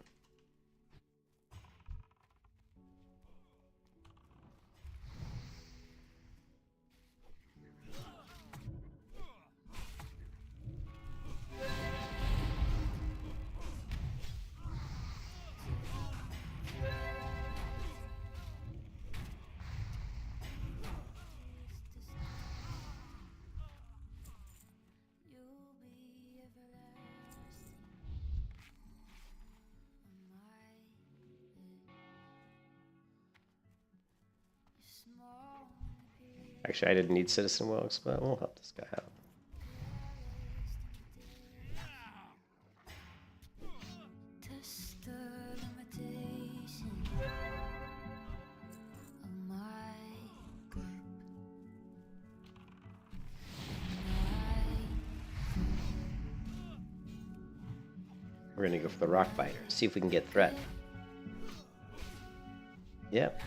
Actually, I didn't need Citizen Wilkes, but we'll help this guy out. Test the limitation of my grip. We're gonna go for the rock fighter. See if we can get threat. Yep.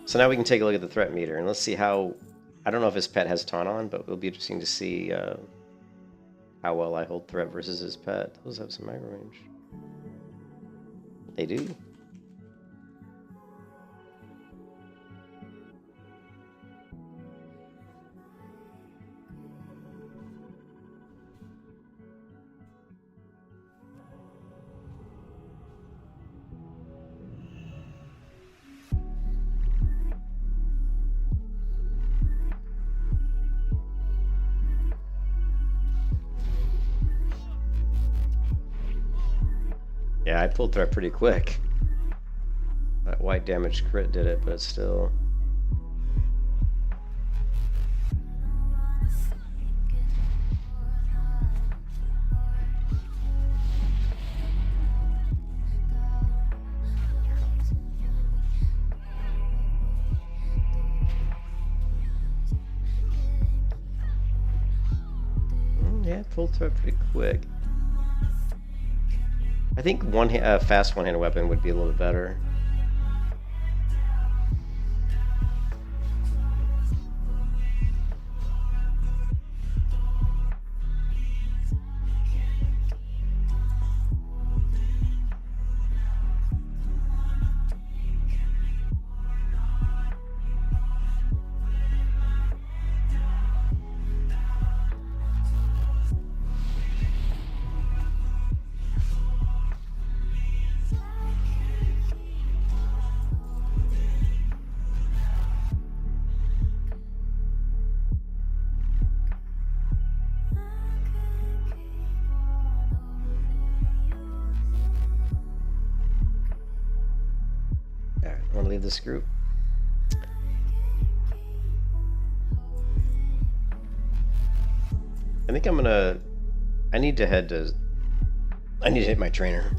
So now we can take a look at the threat meter and let's see how. I don't know if his pet has taunt on, but it'll be interesting to see how well I hold threat versus his pet. Those have some aggro range. They do. Yeah, I pulled threat pretty quick. That white damage crit did it, but still. Yeah, pulled threat pretty quick. I think fast one-handed weapon would be a little bit better. Alright, I want to leave this group. I think I need to hit my trainer.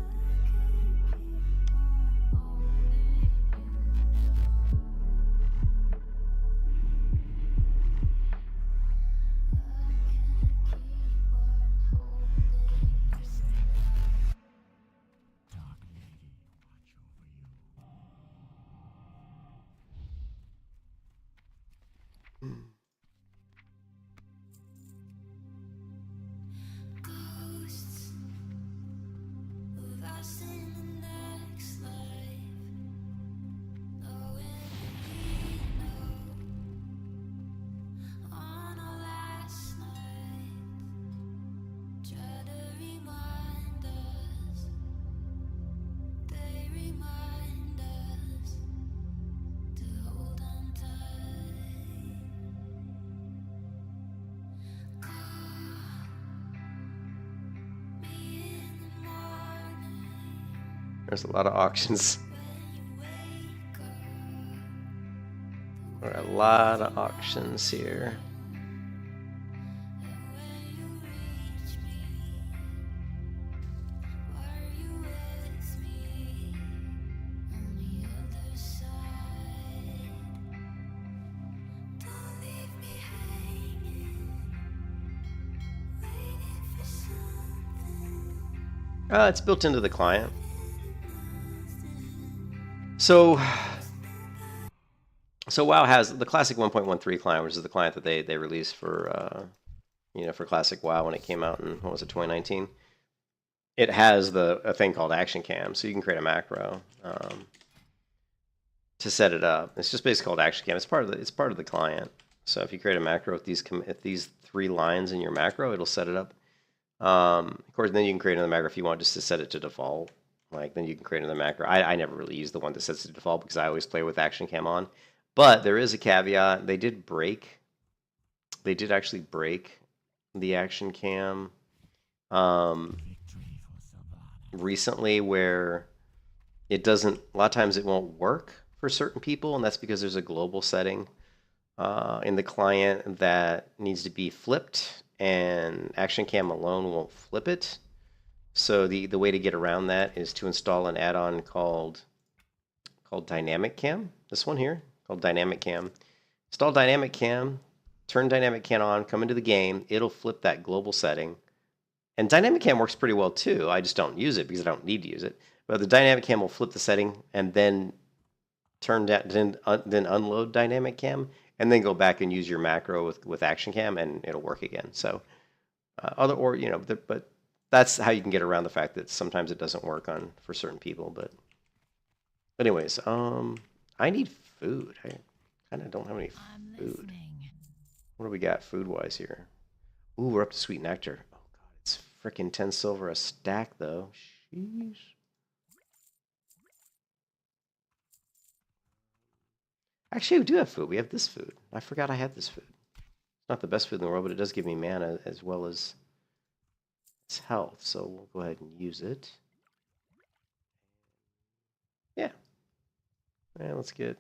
Ghosts of us in the next life, knowing we know on our last night, try to remind us, they remind us to hold on tight. There's a lot of auctions. There are a lot of auctions here. It's built into the client. So WoW has the classic 1.13 client, which is the client that they released for for classic WoW when it came out in 2019. It has a thing called Action Cam, so you can create a macro to set it up. It's just basically called Action Cam. It's part of the client. So if you create a macro with these 3 lines in your macro, it'll set it up. Of course, then you can create another macro if you want just to set it to default. Like, then you can create another macro. I never really use the one that sets it to default because I always play with Action Cam on. But there is a caveat. They did actually break the Action Cam recently, where it doesn't, a lot of times it won't work for certain people, and that's because there's a global setting in the client that needs to be flipped, and Action Cam alone won't flip it. So the way to get around that is to install an add-on called Dynamic Cam. This one here, called Dynamic Cam. Install Dynamic Cam, turn Dynamic Cam on, come into the game, it'll flip that global setting. And Dynamic Cam works pretty well too. I just don't use it because I don't need to use it. But the Dynamic Cam will flip the setting and then then unload Dynamic Cam, and then go back and use your macro with Action Cam, and it'll work again. So but that's how you can get around the fact that sometimes it doesn't work for certain people. But anyways, I need food. I kind of don't have any food. What do we got food-wise here? Ooh, we're up to sweet nectar. Oh god, it's freaking 10 silver a stack though. Sheesh. Actually, we do have food. We have this food. I forgot I had this food. It's not the best food in the world, but it does give me mana as well as its health. So we'll go ahead and use it. Yeah. And let's get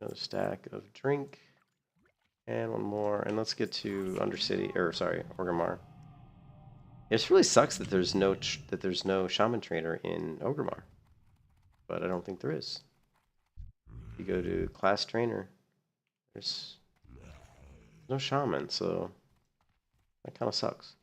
another stack of drink. And one more. And let's get to Orgrimmar. It just really sucks that there's no shaman trainer in Orgrimmar. But I don't think there is. You go to class trainer, there's no shaman, so that kind of sucks.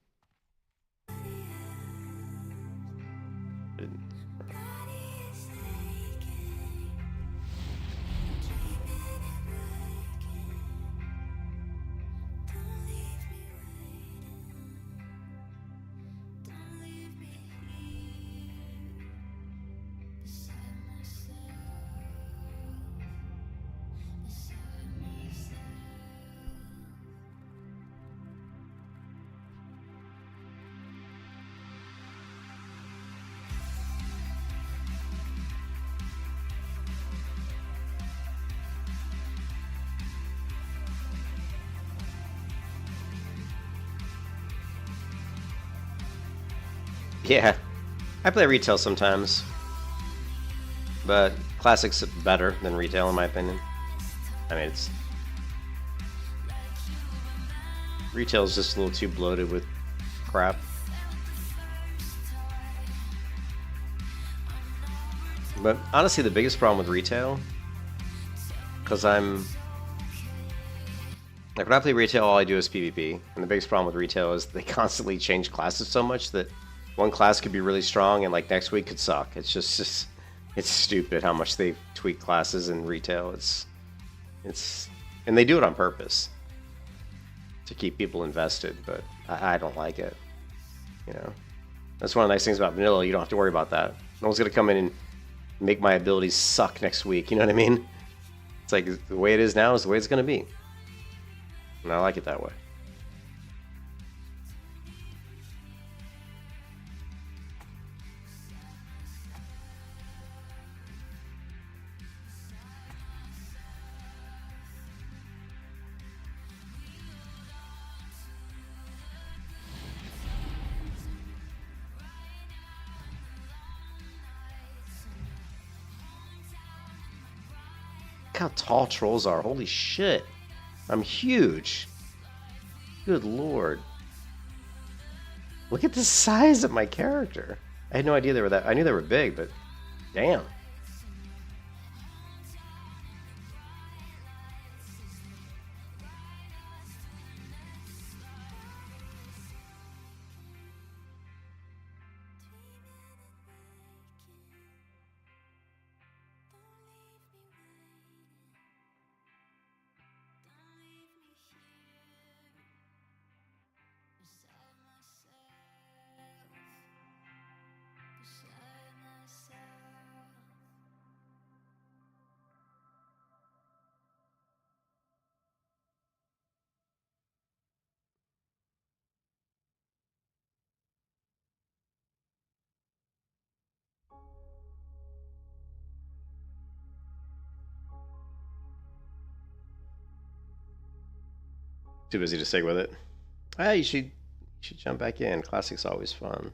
Yeah, I play retail sometimes, but classic's better than retail in my opinion. I mean, retail's just a little too bloated with crap. But honestly, the biggest problem with retail, because when I play retail, all I do is PvP, and the biggest problem with retail is they constantly change classes so much that one class could be really strong and like next week could suck. It's just it's stupid how much they tweak classes in retail. And they do it on purpose to keep people invested, but I don't like it. You know, that's one of the nice things about vanilla. You don't have to worry about that. No one's gonna come in and make my abilities suck next week. You know what I mean? It's like the way it is now is the way it's gonna be, and I like it that way. How tall trolls are. Holy shit. I'm huge. Good lord. Look at the size of my character. I had no idea they were that. I knew they were big, but damn. Too busy to stick with it. Ah, you should jump back in. Classic's always fun.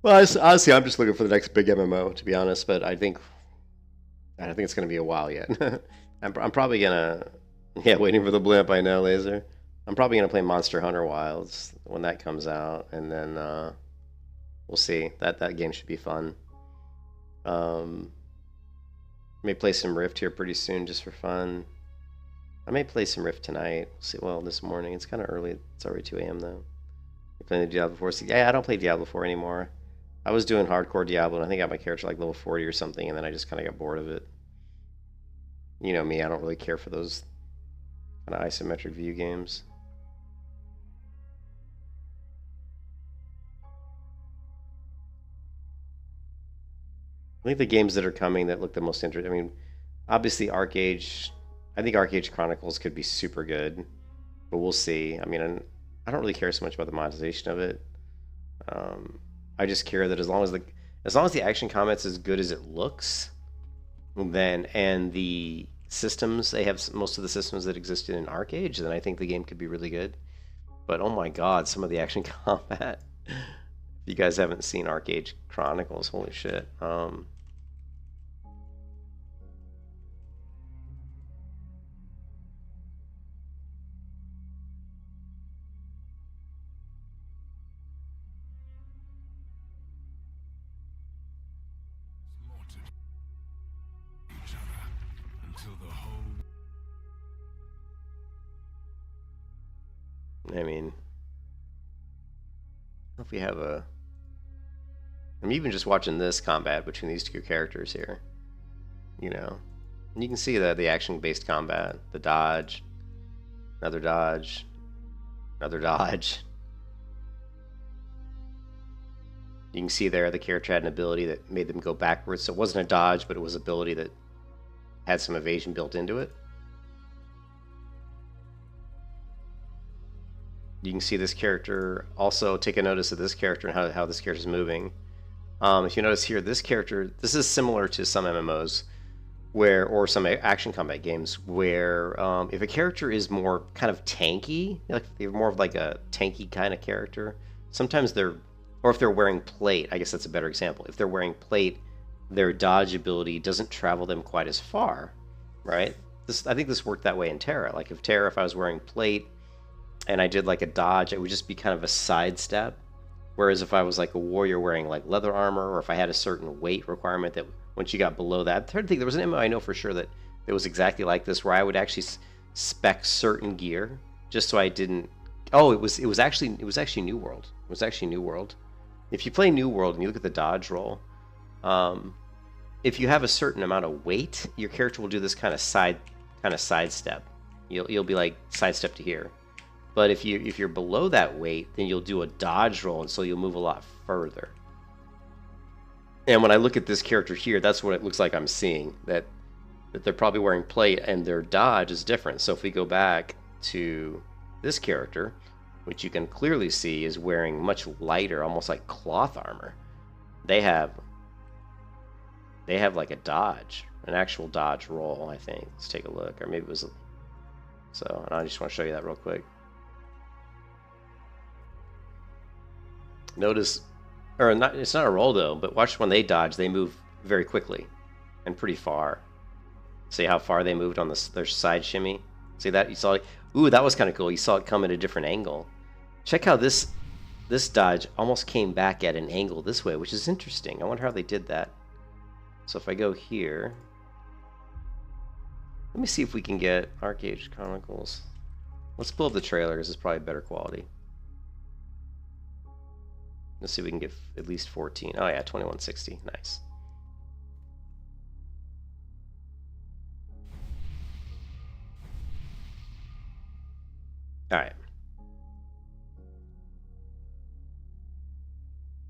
Well, honestly, I'm just looking for the next big MMO, to be honest. But I don't think it's going to be a while yet. I'm probably gonna, yeah, waiting for the blimp. I know, Laser. I'm probably gonna play Monster Hunter Wilds when that comes out, and then we'll see. That game should be fun. May play some Rift here pretty soon just for fun. I may play some Rift tonight. We'll see. Well, this morning. It's kind of early. It's already 2 a.m. though. You playing the Diablo 4? See, yeah, I don't play Diablo 4 anymore. I was doing hardcore Diablo, and I think I got my character like level 40 or something, and then I just kind of got bored of it. You know me, I don't really care for those kind of isometric view games. I think the games that are coming that look the most interesting, I mean, obviously ArcAge, I think ArcAge Chronicles could be super good, but we'll see. I mean, I don't really care so much about the monetization of it. I just care that as long as the action combat's as good as it looks, then, and the systems, they have most of the systems that existed in ArcAge, then I think the game could be really good. But oh my god, some of the action combat. If you guys haven't seen ArcAge Chronicles, holy shit. I mean, if we have a... I'm even just watching this combat between these two characters here. You know, and you can see the action-based combat, the dodge, another dodge, another dodge. You can see there the character had an ability that made them go backwards. So it wasn't a dodge, but it was an ability that had some evasion built into it. You can see this character, also take a notice of this character and how this character is moving. If you notice here, this character, this is similar to some MMOs where, or some action combat games where if a character is more kind of tanky, like they're more of like a tanky kind of character, sometimes they're, or if they're wearing plate, I guess that's a better example. If they're wearing plate, their dodge ability doesn't travel them quite as far, right? I think this worked that way in Terra. Like if I was wearing plate, and I did like a dodge, it would just be kind of a sidestep. Whereas if I was like a warrior wearing like leather armor, or if I had a certain weight requirement that once you got below that, I'm trying to think, there was an MMO I know for sure that it was exactly like this, where I would actually spec certain gear just so I didn't. Oh, it was actually New World. It was actually New World. If you play New World and you look at the dodge roll, if you have a certain amount of weight, your character will do this kind of sidestep. You'll be like sidestep to here. But if you're below that weight, then you'll do a dodge roll, and so you'll move a lot further. And when I look at this character here, that's what it looks like I'm seeing, that they're probably wearing plate and their dodge is different. So if we go back to this character, which you can clearly see is wearing much lighter, almost like cloth armor, they have like a dodge, an actual dodge roll, I think. Let's take a look, or maybe it was. So I just want to show you that real quick. Notice, or not, it's not a roll though, but watch when they dodge, they move very quickly and pretty far. See how far they moved on their side shimmy? See that? You saw, ooh, that was kind of cool. You saw it come at a different angle. Check how this dodge almost came back at an angle this way, which is interesting. I wonder how they did that. So if I go here, let me see if we can get ArcAge Chronicles. Let's pull up the trailer because it's probably better quality. Let's see if we can get at least 14. Oh yeah, 2160. Nice. All right.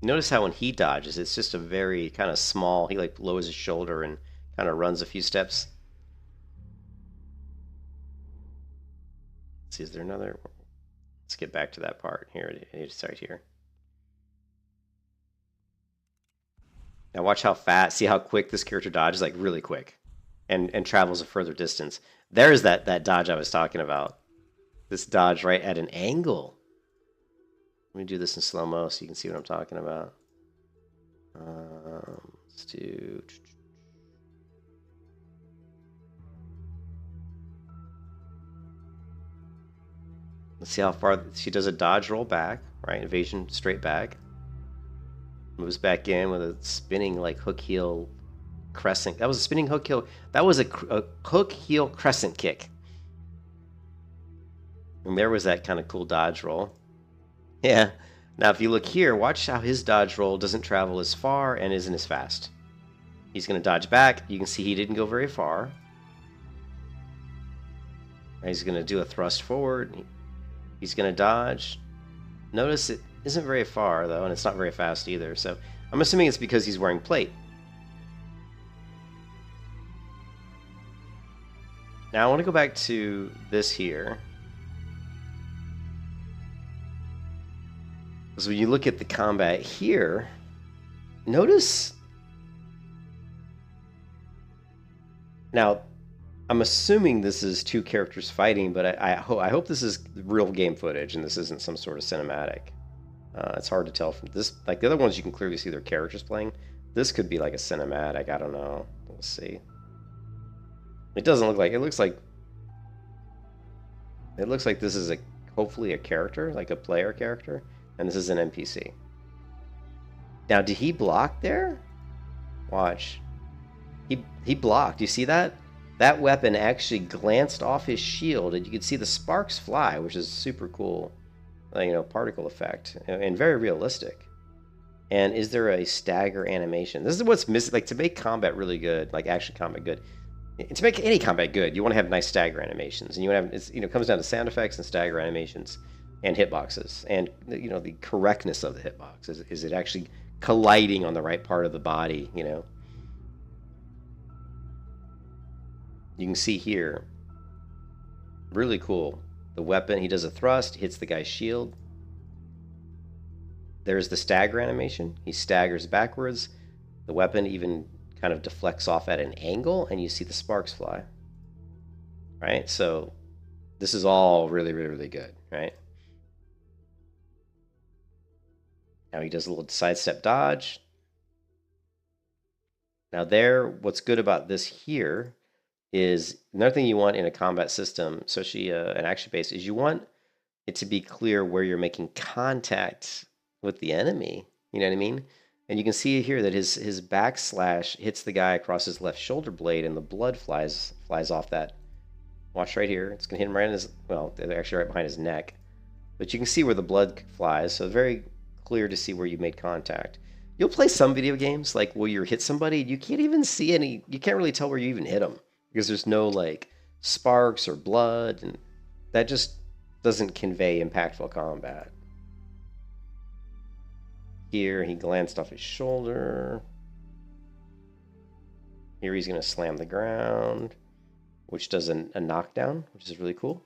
Notice how when he dodges, it's just a very kind of small, he like lowers his shoulder and kind of runs a few steps. Let's see, is there another? Let's get back to that part. Here, it's right here. Now watch how fast, see how quick this character dodges, like really quick, and travels a further distance. There's that dodge I was talking about. This dodge right at an angle. Let me do this in slow-mo so you can see what I'm talking about. Let's do... Let's see how far she does a dodge roll back, right? Evasion straight back. Moves back in with a spinning like hook heel crescent. That was a spinning hook heel. That was a hook heel crescent kick. And there was that kind of cool dodge roll. Yeah. Now if you look here, watch how his dodge roll doesn't travel as far and isn't as fast. He's going to dodge back. You can see he didn't go very far. He's going to do a thrust forward. He's going to dodge. Notice it isn't very far, though, and it's not very fast either. So I'm assuming it's because he's wearing plate. Now I want to go back to this here. Because when you look at the combat here, notice... Now, I'm assuming this is two characters fighting, but I hope this is real game footage and this isn't some sort of cinematic. It's hard to tell from this. Like the other ones, you can clearly see their characters playing. This could be like a cinematic. I don't know. We'll see. It doesn't look like. It looks like this is hopefully a character, like a player character, and this is an NPC. Now, did he block there? Watch. He blocked. You see that? That weapon actually glanced off his shield, and you could see the sparks fly, which is super cool. Particle effect, and very realistic. And is there a stagger animation? This is what's missing. Like, to make combat really good, like action combat good, to make any combat good, you want to have nice stagger animations, and you want to have it comes down to sound effects and stagger animations, and hitboxes, and the correctness of the hitbox. Is it actually colliding on the right part of the body? You can see here, really cool. The weapon, he does a thrust, hits the guy's shield. There's the stagger animation. He staggers backwards. The weapon even kind of deflects off at an angle, and you see the sparks fly. Right? So this is all really, really, really good, right? Now he does a little sidestep dodge. Now what's good about this here is another thing you want in a combat system, especially an action-based, is you want it to be clear where you're making contact with the enemy. You know what I mean? And you can see here that his backslash hits the guy across his left shoulder blade, and the blood flies off that. Watch right here. It's going to hit him right in his, well, actually right behind his neck. But you can see where the blood flies, so very clear to see where you made contact. You'll play some video games, like where you hit somebody, you can't even see any, you can't really tell where you even hit them. Because there's no like sparks or blood, and that just doesn't convey impactful combat. Here he glanced off his shoulder. Here he's going to slam the ground, which does a knockdown, which is really cool.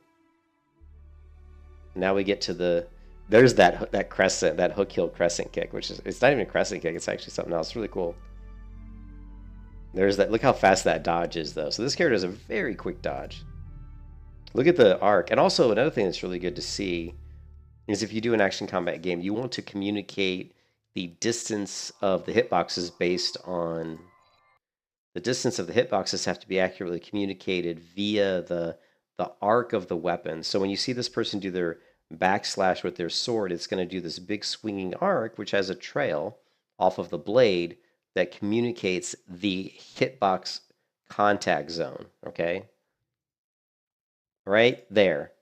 Now we get to there's that crescent, that hook heel crescent kick, which is, it's not even a crescent kick, it's actually something else. Really cool. There's that. Look how fast that dodge is, though. So this character has a very quick dodge. Look at the arc. And also, another thing that's really good to see is if you do an action combat game, you want to communicate the distance of the hitboxes based on... The distance of the hitboxes have to be accurately communicated via the arc of the weapon. So when you see this person do their backslash with their sword, it's going to do this big swinging arc, which has a trail off of the blade that communicates the hitbox contact zone, okay? Right there.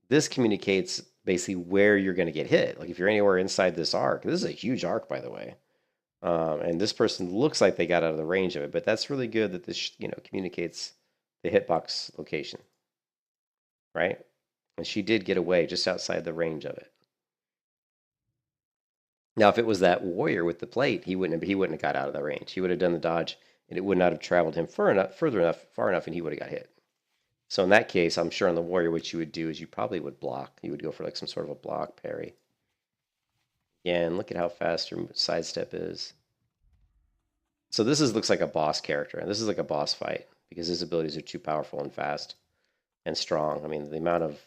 This communicates basically where you're going to get hit. Like if you're anywhere inside this arc, this is a huge arc, by the way. And this person looks like they got out of the range of it, but that's really good that this, communicates the hitbox location, right? And she did get away just outside the range of it. Now, if it was that warrior with the plate, he wouldn't have got out of the range. He would have done the dodge, and it would not have traveled him far enough, and he would have got hit. So in that case, I'm sure on the warrior, what you would do is you probably would block. You would go for like some sort of a block parry. Yeah, and look at how fast your sidestep is. So this looks like a boss character, and this is like a boss fight because his abilities are too powerful and fast and strong. I mean, the amount of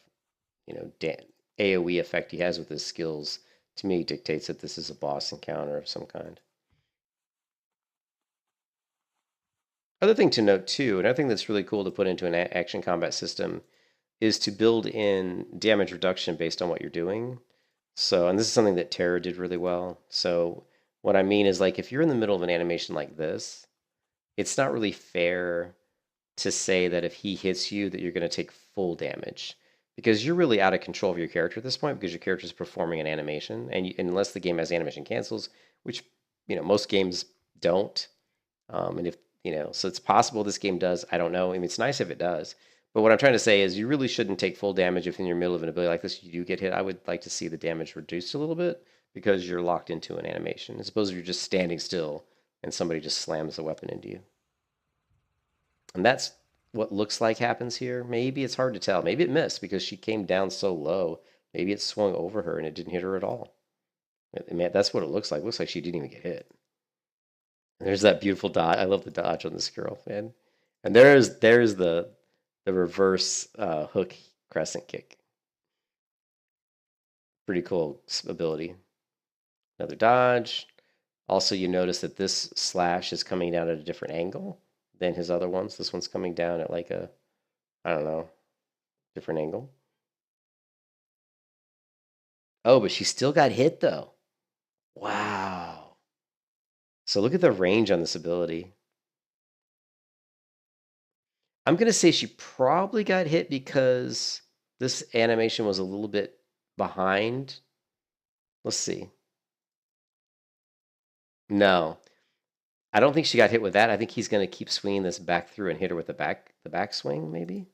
AoE effect he has with his skills, to me, dictates that this is a boss encounter of some kind. Other thing to note too, another thing that's really cool to put into an action combat system is to build in damage reduction based on what you're doing. So, and this is something that Terra did really well. So what I mean is, like, if you're in the middle of an animation like this, it's not really fair to say that if he hits you that you're going to take full damage, because you're really out of control of your character at this point, because your character is performing an animation, and unless the game has animation cancels, which most games don't, and if so it's possible this game does. I don't know. I mean, it's nice if it does. But what I'm trying to say is you really shouldn't take full damage if in your middle of an ability like this you do get hit. I would like to see the damage reduced a little bit because you're locked into an animation. I suppose you're just standing still and somebody just slams the weapon into you. And that's what looks like happens here. Maybe it's hard to tell. Maybe it missed because she came down so low. Maybe it swung over her and it didn't hit her at all. Man, that's what it looks like. It looks like she didn't even get hit. And there's that beautiful dodge. I love the dodge on this girl, man. And there's the reverse hook crescent kick. Pretty cool ability. Another dodge. Also, you notice that this slash is coming down at a different angle than his other ones. This one's coming down at like a, I don't know, different angle. Oh, but she still got hit though. Wow. So look at the range on this ability. I'm going to say she probably got hit because this animation was a little bit behind. Let's see. No. I don't think she got hit with that. I think he's going to keep swinging this back through and hit her with the back swing, maybe.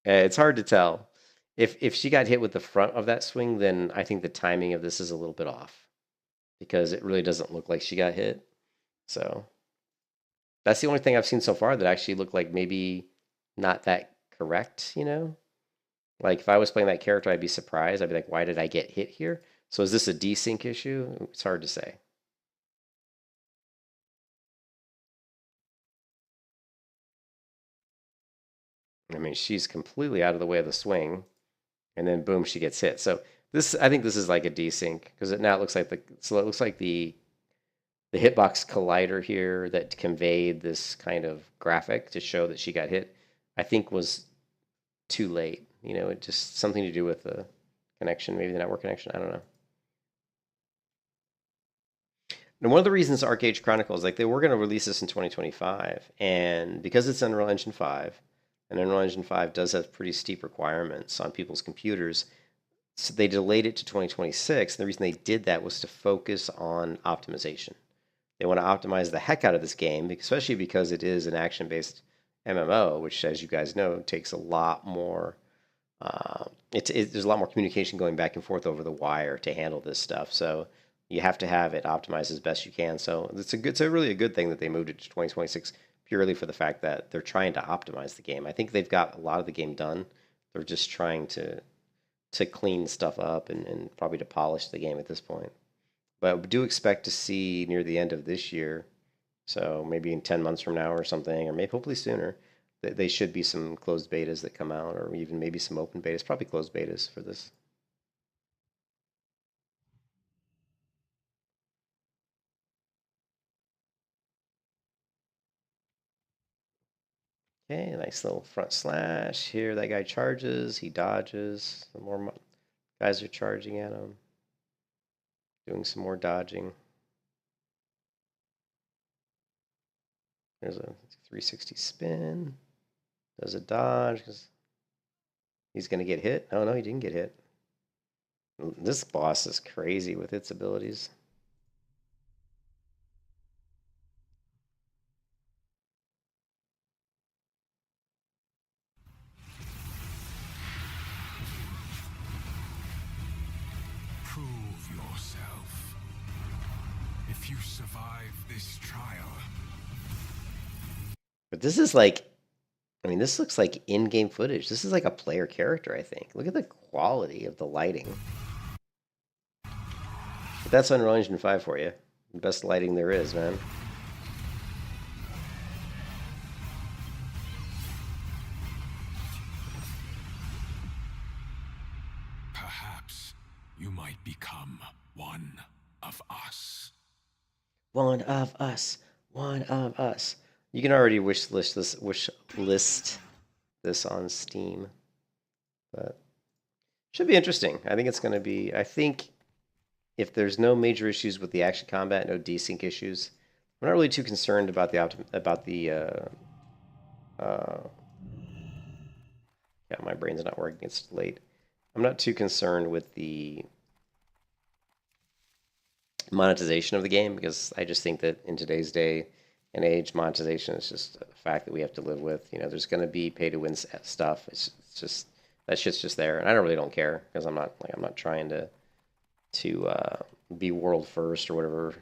It's hard to tell. If she got hit with the front of that swing, then I think the timing of this is a little bit off because it really doesn't look like she got hit. So that's the only thing I've seen so far that actually looked like maybe not that correct, Like if I was playing that character, I'd be surprised. I'd be like, why did I get hit here? So is this a desync issue? It's hard to say. I mean, she's completely out of the way of the swing, and then boom, she gets hit. So I think this is like a desync because it looks like the hitbox collider here that conveyed this kind of graphic to show that she got hit, I think was too late. It just something to do with the connection, maybe the network connection. I don't know. And one of the reasons Arcade Chronicles, like they were going to release this in 2025, and because it's Unreal Engine 5, and Unreal Engine 5 does have pretty steep requirements on people's computers, so they delayed it to 2026. And the reason they did that was to focus on optimization. They want to optimize the heck out of this game, especially because it is an action-based MMO, which, as you guys know, takes a lot more. There's a lot more communication going back and forth over the wire to handle this stuff. So you have to have it optimized as best you can. So it's a really a good thing that they moved it to 2026 purely for the fact that they're trying to optimize the game. I think they've got a lot of the game done. They're just trying to clean stuff up and probably to polish the game at this point. But we do expect to see near the end of this year, so maybe in 10 months from now or something, or maybe hopefully sooner, they should be some closed betas that come out, or even maybe some open betas, probably closed betas for this. Okay, nice little front slash. Here that guy charges, he dodges. Some more guys are charging at him. Doing some more dodging. There's a 360 spin. Does a dodge because he's going to get hit. Oh, no, he didn't get hit. This boss is crazy with its abilities. Prove yourself. If you survive this trial. But this is like, I mean, this looks like in-game footage. This is like a player character, I think. Look at the quality of the lighting. But that's Unreal Engine 5 for you. The best lighting there is, man. Perhaps you might become one of us. One of us. One of us. You can already wish list this on Steam, but should be interesting. I think it's going to be. I think if there's no major issues with the action combat, no desync issues, I'm not really too concerned about the yeah, my brain's not working. It's late. I'm not too concerned with the monetization of the game because I just think that in today's day and age, monetization is just a fact that we have to live with. You know, there's going to be pay to win stuff. It's just that shit's just there, and I really don't care because I'm not trying to be world first or whatever.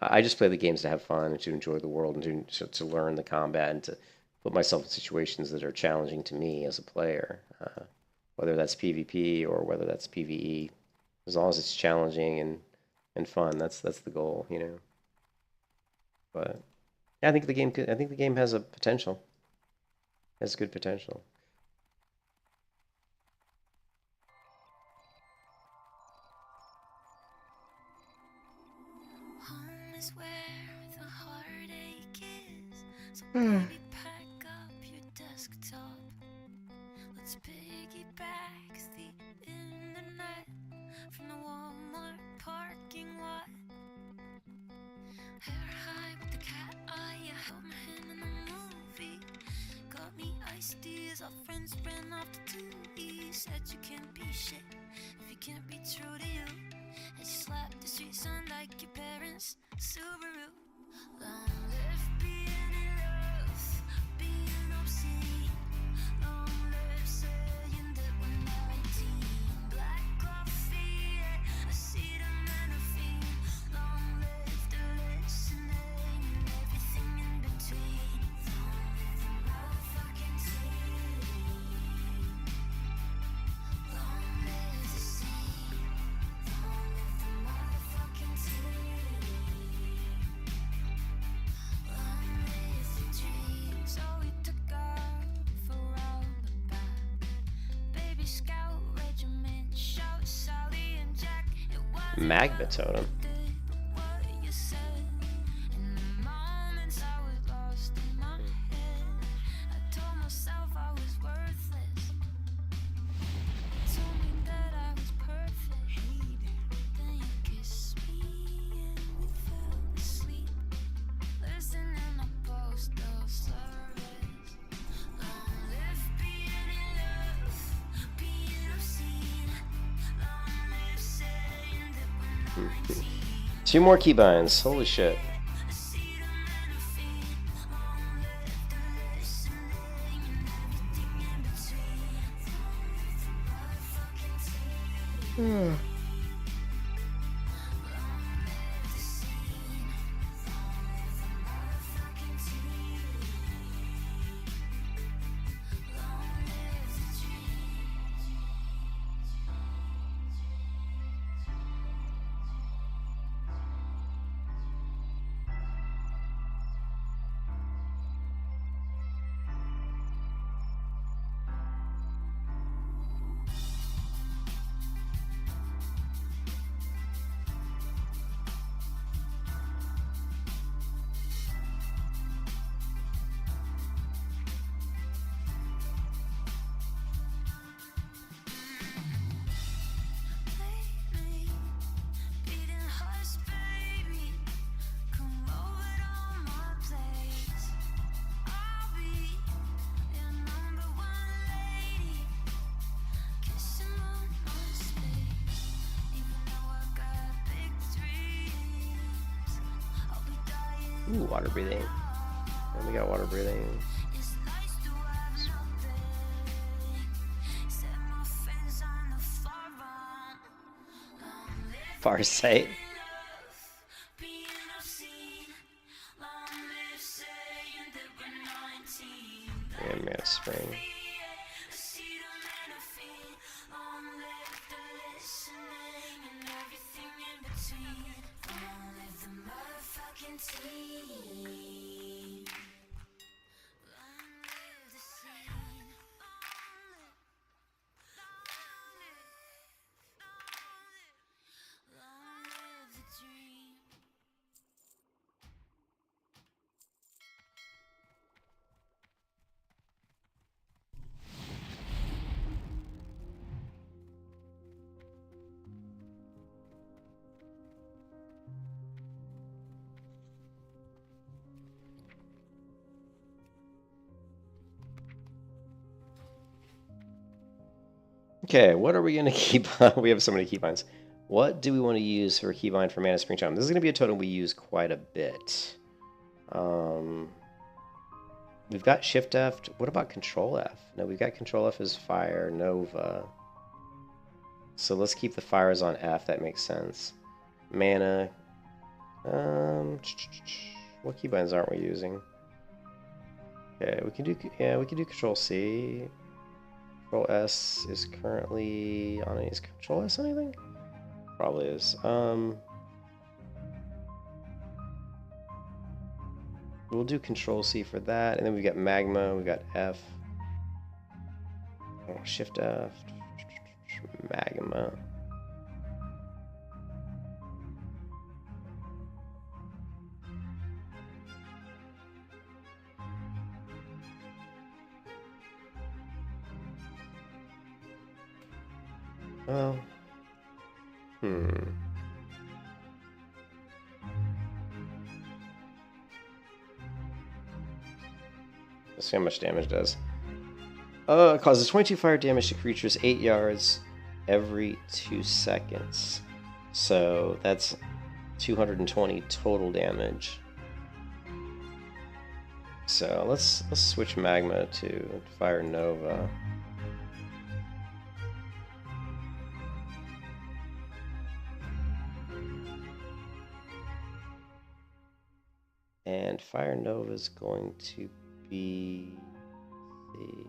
I just play the games to have fun and to enjoy the world and to learn the combat and to put myself in situations that are challenging to me as a player, whether that's PvP or whether that's PvE. As long as it's challenging and fun, that's the goal, you know. But yeah, I think the game has a potential. Has good potential. Home is where the heartache is. So baby, pack up your desktop. Let's piggyback the internet from the Walmart parking lot. Hair high with the cat eye, I held my hand in the movie. Got me iced teas, our friends ran off to 2E. Said you can't be shit if you can't be true to you. And you slap the street sound like your parents' Subaru. Long live being in love, being obscene. Long live saying that we're 19. Black coffee, yeah, acetaminophen. Long live the listening and everything in between. Long live the motherfucking team. Long live the scene. Long live the motherfucking team. Long live the dream. So we took off around the back. Baby Scout Regiment, shout Sally and Jack. It was Magma Totem. what you said. In the moments I was lost in my head, I told myself I was worthless. Told me that I was perfect. Then you kissed me and we fell asleep. Listening to postal service. Long live being in love, being obscene. Long live saying that we're 19. 2 more keybinds. Holy shit. Acetaminophen. Long live the listening and everything in between. Long live the motherfucking team. Long live the scene. Long live the motherfucking team. Long live the dream. Lately, beating hearts, baby. Come over to my place. I'll be your #1 lady. Kissing on my space. Even though I got big dreams, I'll be dying. Ooh, water breathing. And we got water breathing. It's nice to have nothing. Set my friends on the far wrong. Long live Far sight. being obscene. Long live saying that we're 19. And man, spring. Acetaminophen. Long live the listening and everything in between. Long live the motherfucking team. Long live the scene. Long live Okay, what are we going to keep? We have so many keybinds. What do we want to use for a keybind for Mana Springtime? This is going to be a totem we use quite a bit. We've got Shift F. What about Control F? No, we've got Control F as Fire, Nova. So let's keep the fires on F. That makes sense. Mana. What keybinds aren't we using? Okay, we can do. Yeah, we can do Control C. Control S is currently on. Is Control S anything? Probably is. We'll do Control C for that, and then we've got Magma. We've got F. Oh, Shift F. Magma. Well, Let's see how much damage it does. It causes 22 fire damage to creatures 8 yards every 2 seconds. So that's 220 total damage. So let's switch Magma to Fire Nova. And Fire Nova is going to be the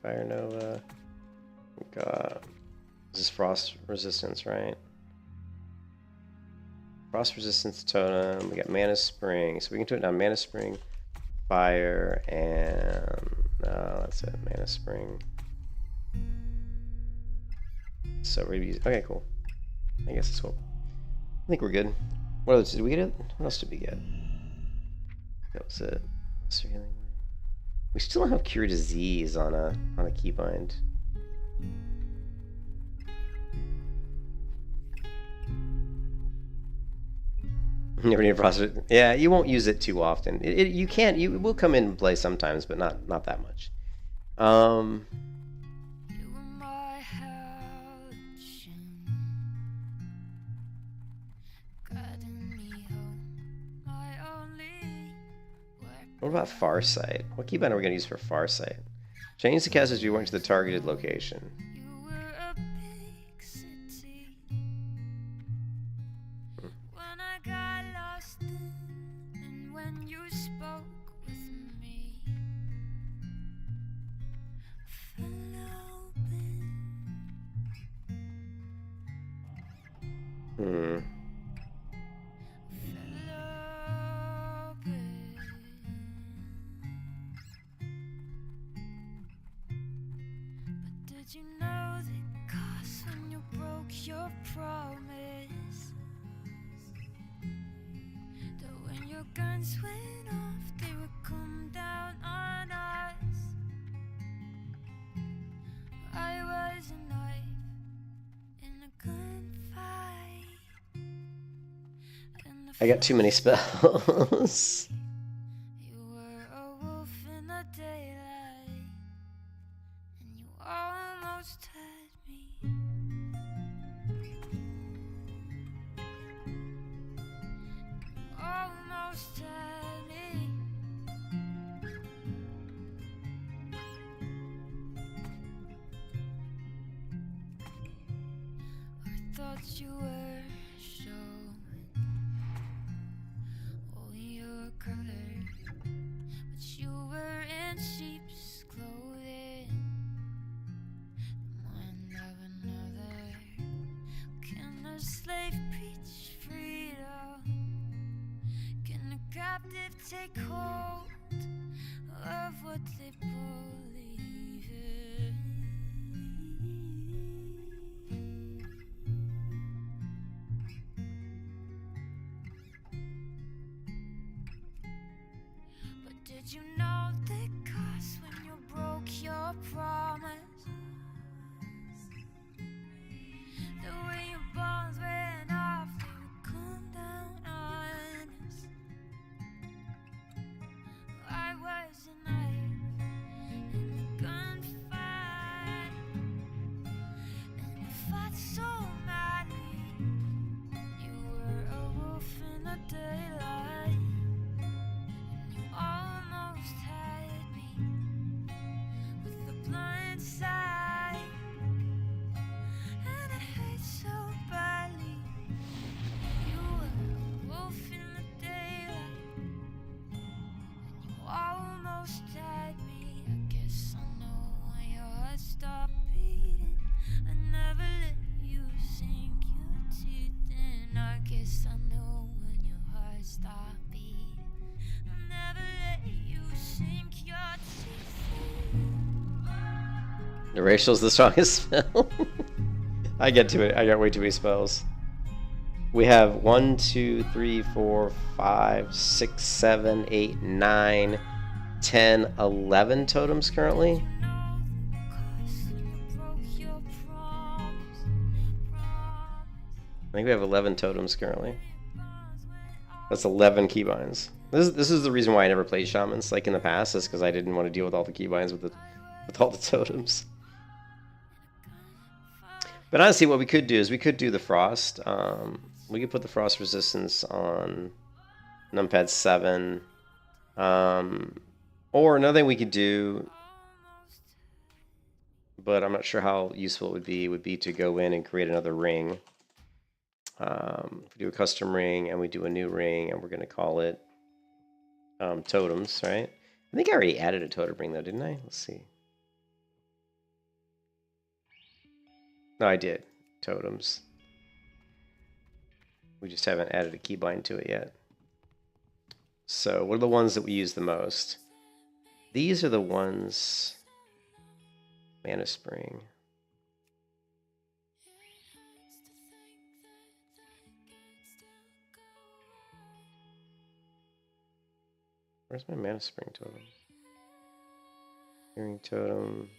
Fire Nova. We got this is Frost Resistance, right? Frost Resistance Totem. We got Mana Spring. So we can do it now. Mana Spring, Fire, and no, that's it. Mana Spring. So we're gonna use. Okay, cool. I guess that's cool. I think we're good. What else did we get? What else did we get? That was it. What's the healing? We still don't have Cure Disease on a keybind. Never need a processor. Yeah, you won't use it too often. You can't. You will come in and play sometimes, but not that much. What about Farsight? What keybind are we going to use for Farsight? Change the cast as you went to the targeted location. Did you know the cost when you broke your promise? That when your guns went off, they would come down on us. I was a knife in a gunfight. I got too many spells. You were a wolf in the daylight, and you almost had me. Almost had me. I thought you were showing all your color, but you were in sheep's clothing. The mind of another. Can a slave preach freedom? Can a captive take hold of what they believe in? But did you know the cost when you broke your your promise. The way your bones went off, they would come down on us. I was a knife in the gunfight, and you fought so madly. You were a wolf in the daylight, and you almost had me with the blind side, and it hurt so badly. You were a wolf in the daylight, and you almost had me. I guess I know when your heart stopped beating. I never let you sink your teeth in. I guess I know when your heart stopped beating. I never let you sink your teeth in. The racial's the strongest spell. I get to it. I got way too many spells. We have 1, 2, 3, 4, 5, 6, 7, 8, 9, 10, 11 totems currently. I think we have 11 totems currently. That's 11 keybinds. This is the reason why I never played shamans like in the past, is because I didn't want to deal with all the keybinds with all the totems. But honestly, what we could do is we could do the frost. We could put the frost resistance on numpad 7. Or another thing we could do, but I'm not sure how useful it would be to go in and create another ring. If we do a custom ring and we do a new ring and we're going to call it totems, right? I think I already added a totem ring though, didn't I? Let's see. No, I did. Totems. We just haven't added a keybind to it yet. So what are the ones that we use the most? These are the ones. Mana Spring. Where's my Mana Spring totem? Hearing totem.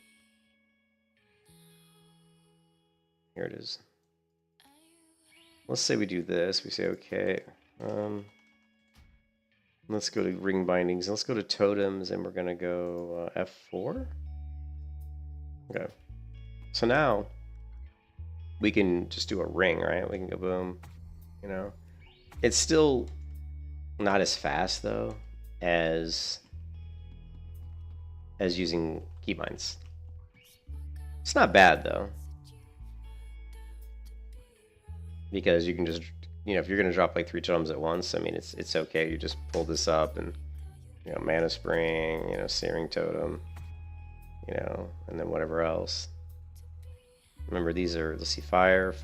Here it is. Let's say we do this. We say, okay, let's go to ring bindings. Let's go to totems, and we're gonna go F4. Okay. So now we can just do a ring, right? We can go boom. You know, it's still not as fast though as using keybinds. It's not bad though, because you can just, you know, if you're gonna drop like 3 totems at once, I mean, it's okay. You just pull this up and, you know, Mana Spring, you know, Searing Totem, you know, and then whatever else. Remember, these are, let's see, fire,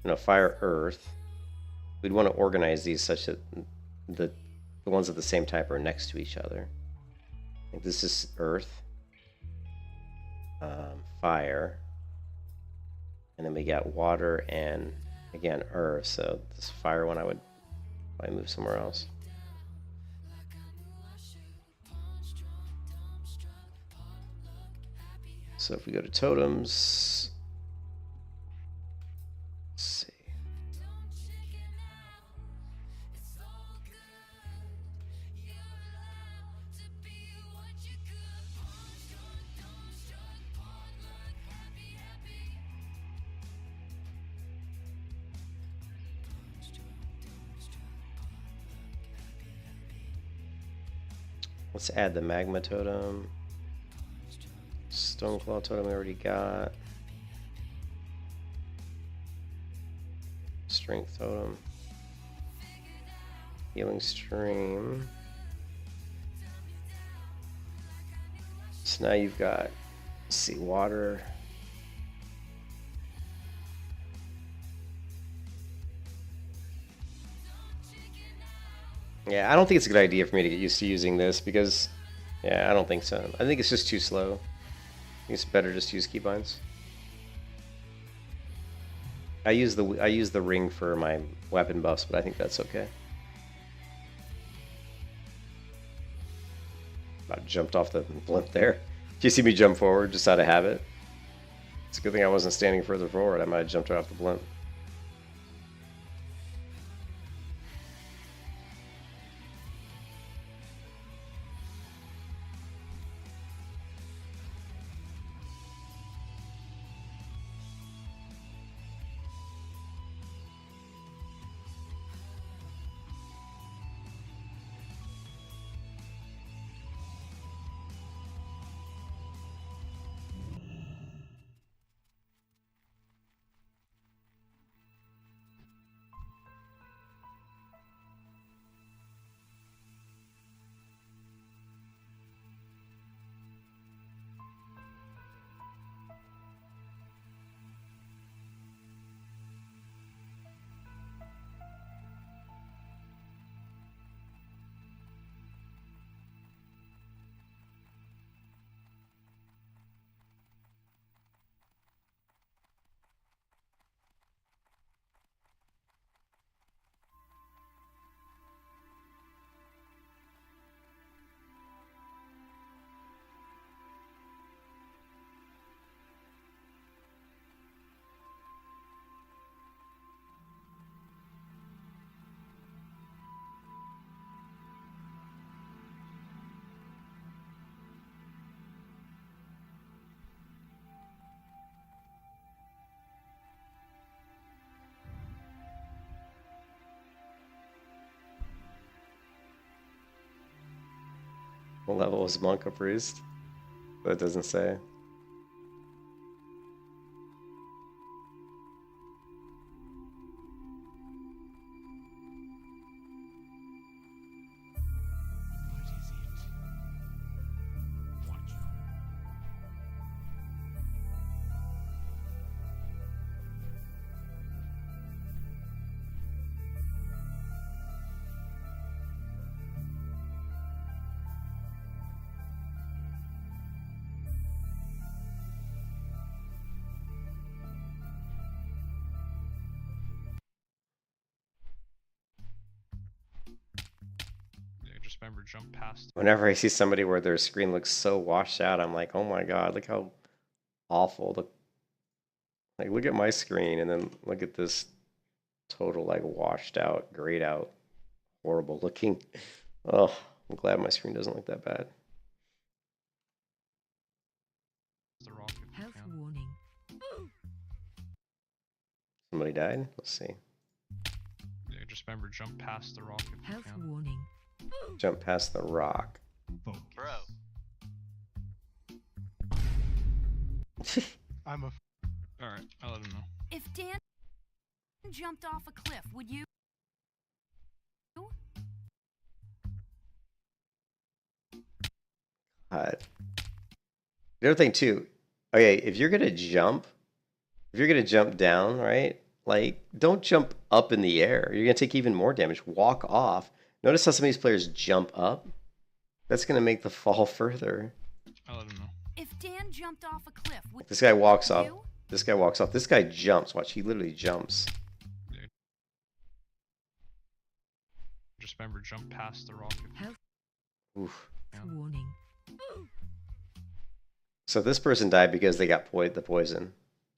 earth. We'd want to organize these such that the ones of the same type are next to each other. Like this is earth, fire, and then we got water and again earth. So this fire one I would probably move somewhere else. So if we go to totems, let's see. Let's add the magma totem. Stoneclaw totem we already got. Strength totem. Healing stream. So now you've got, let's see, water. Yeah, I don't think it's a good idea for me to get used to using this because, yeah, I don't think so. I think it's just too slow. I think it's better just to use keybinds. I use the ring for my weapon buffs, but I think that's okay. About jumped off the blimp there. you see me jump forward just out of habit? It's a good thing I wasn't standing further forward. I might have jumped right off the blimp. What level is Monk a priest? That doesn't say. Remember, jump past. Whenever I see somebody where their screen looks so washed out, I'm like, oh my god, look how awful. Like, look at my screen, and then look at this total, like, washed out, grayed out, horrible looking. Oh, I'm glad my screen doesn't look that bad. The rocket. Health warning. Somebody died? Let's see. Yeah, just remember, jump past the rocket. Health warning. Jump past the rock. Focus. Bro. I'm a. Alright, I'll let him know. If Dan jumped off a cliff, would you? The other thing too, okay, if you're gonna jump down, right? Like, don't jump up in the air. You're gonna take even more damage. Walk off. Notice how some of these players jump up. That's gonna make the fall further. I'll let him know. If Dan jumped off a cliff, would This guy walks off. you? This guy walks off. This guy jumps. Watch, he literally jumps. Yeah. Just remember, jump past the rocket. Health Oof. warning. So this person died because they got the poison,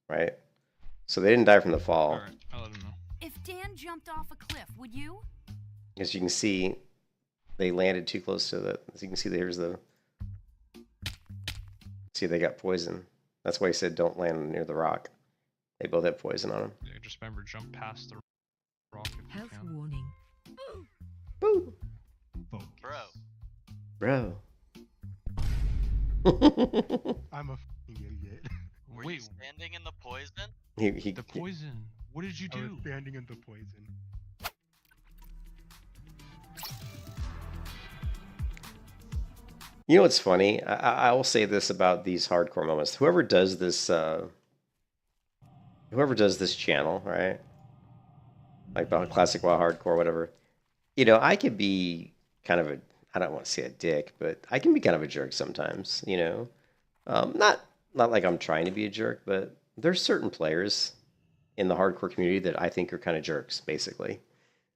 right? So they didn't die from the fall. Alright, I'll let him know. If Dan jumped off a cliff, would you? As you can see, they landed too close to the. As you can see, there's the. See, they got poison. That's why he said don't land near the rock. They both have poison on them. Yeah, just remember, jump past the rocket. Health Yeah. warning. Boo, Focus. Bro. bro. I'm a fucking idiot. Were Wait, you standing in the poison? he the poison. What did you I was do? standing in the poison. You know what's funny? I will say this about these hardcore moments. Whoever does this channel, right? Like about classic WoW hardcore, whatever. You know, I could be kind of a, I don't want to say a dick, but I can be kind of a jerk sometimes, you know? Not like I'm trying to be a jerk, but there's certain players in the hardcore community that I think are kind of jerks, basically.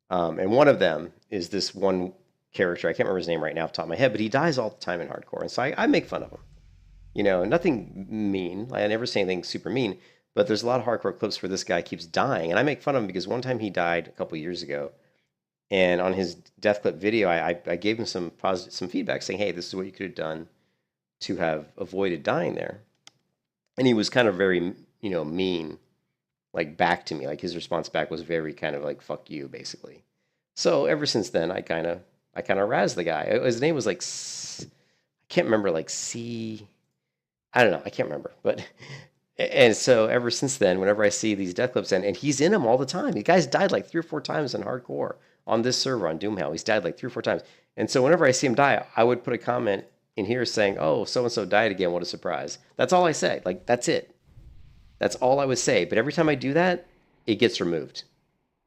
And one of them is this one character. I can't remember his name right now off the top of my head, but he dies all the time in hardcore. And so I make fun of him. You know, nothing mean. Like, I never say anything super mean, but there's a lot of hardcore clips where this guy keeps dying, and I make fun of him because one time he died a couple years ago, and on his death clip video, I gave him some feedback saying, hey, this is what you could have done to have avoided dying there. And he was kind of very, you know, mean, like back to me. Like his response back was very kind of like, fuck you, basically. So ever since then, I kind of razzed the guy. His name was like, I can't remember, like I don't know, I can't remember. But, and so ever since then, whenever I see these death clips, and he's in them all the time. The guy's died like 3 or 4 times in hardcore on this server on Doomhowl. He's died like 3 or 4 times. And so whenever I see him die, I would put a comment in here saying, oh, so-and-so died again, what a surprise. That's all I say. Like, that's it. That's all I would say. But every time I do that, it gets removed.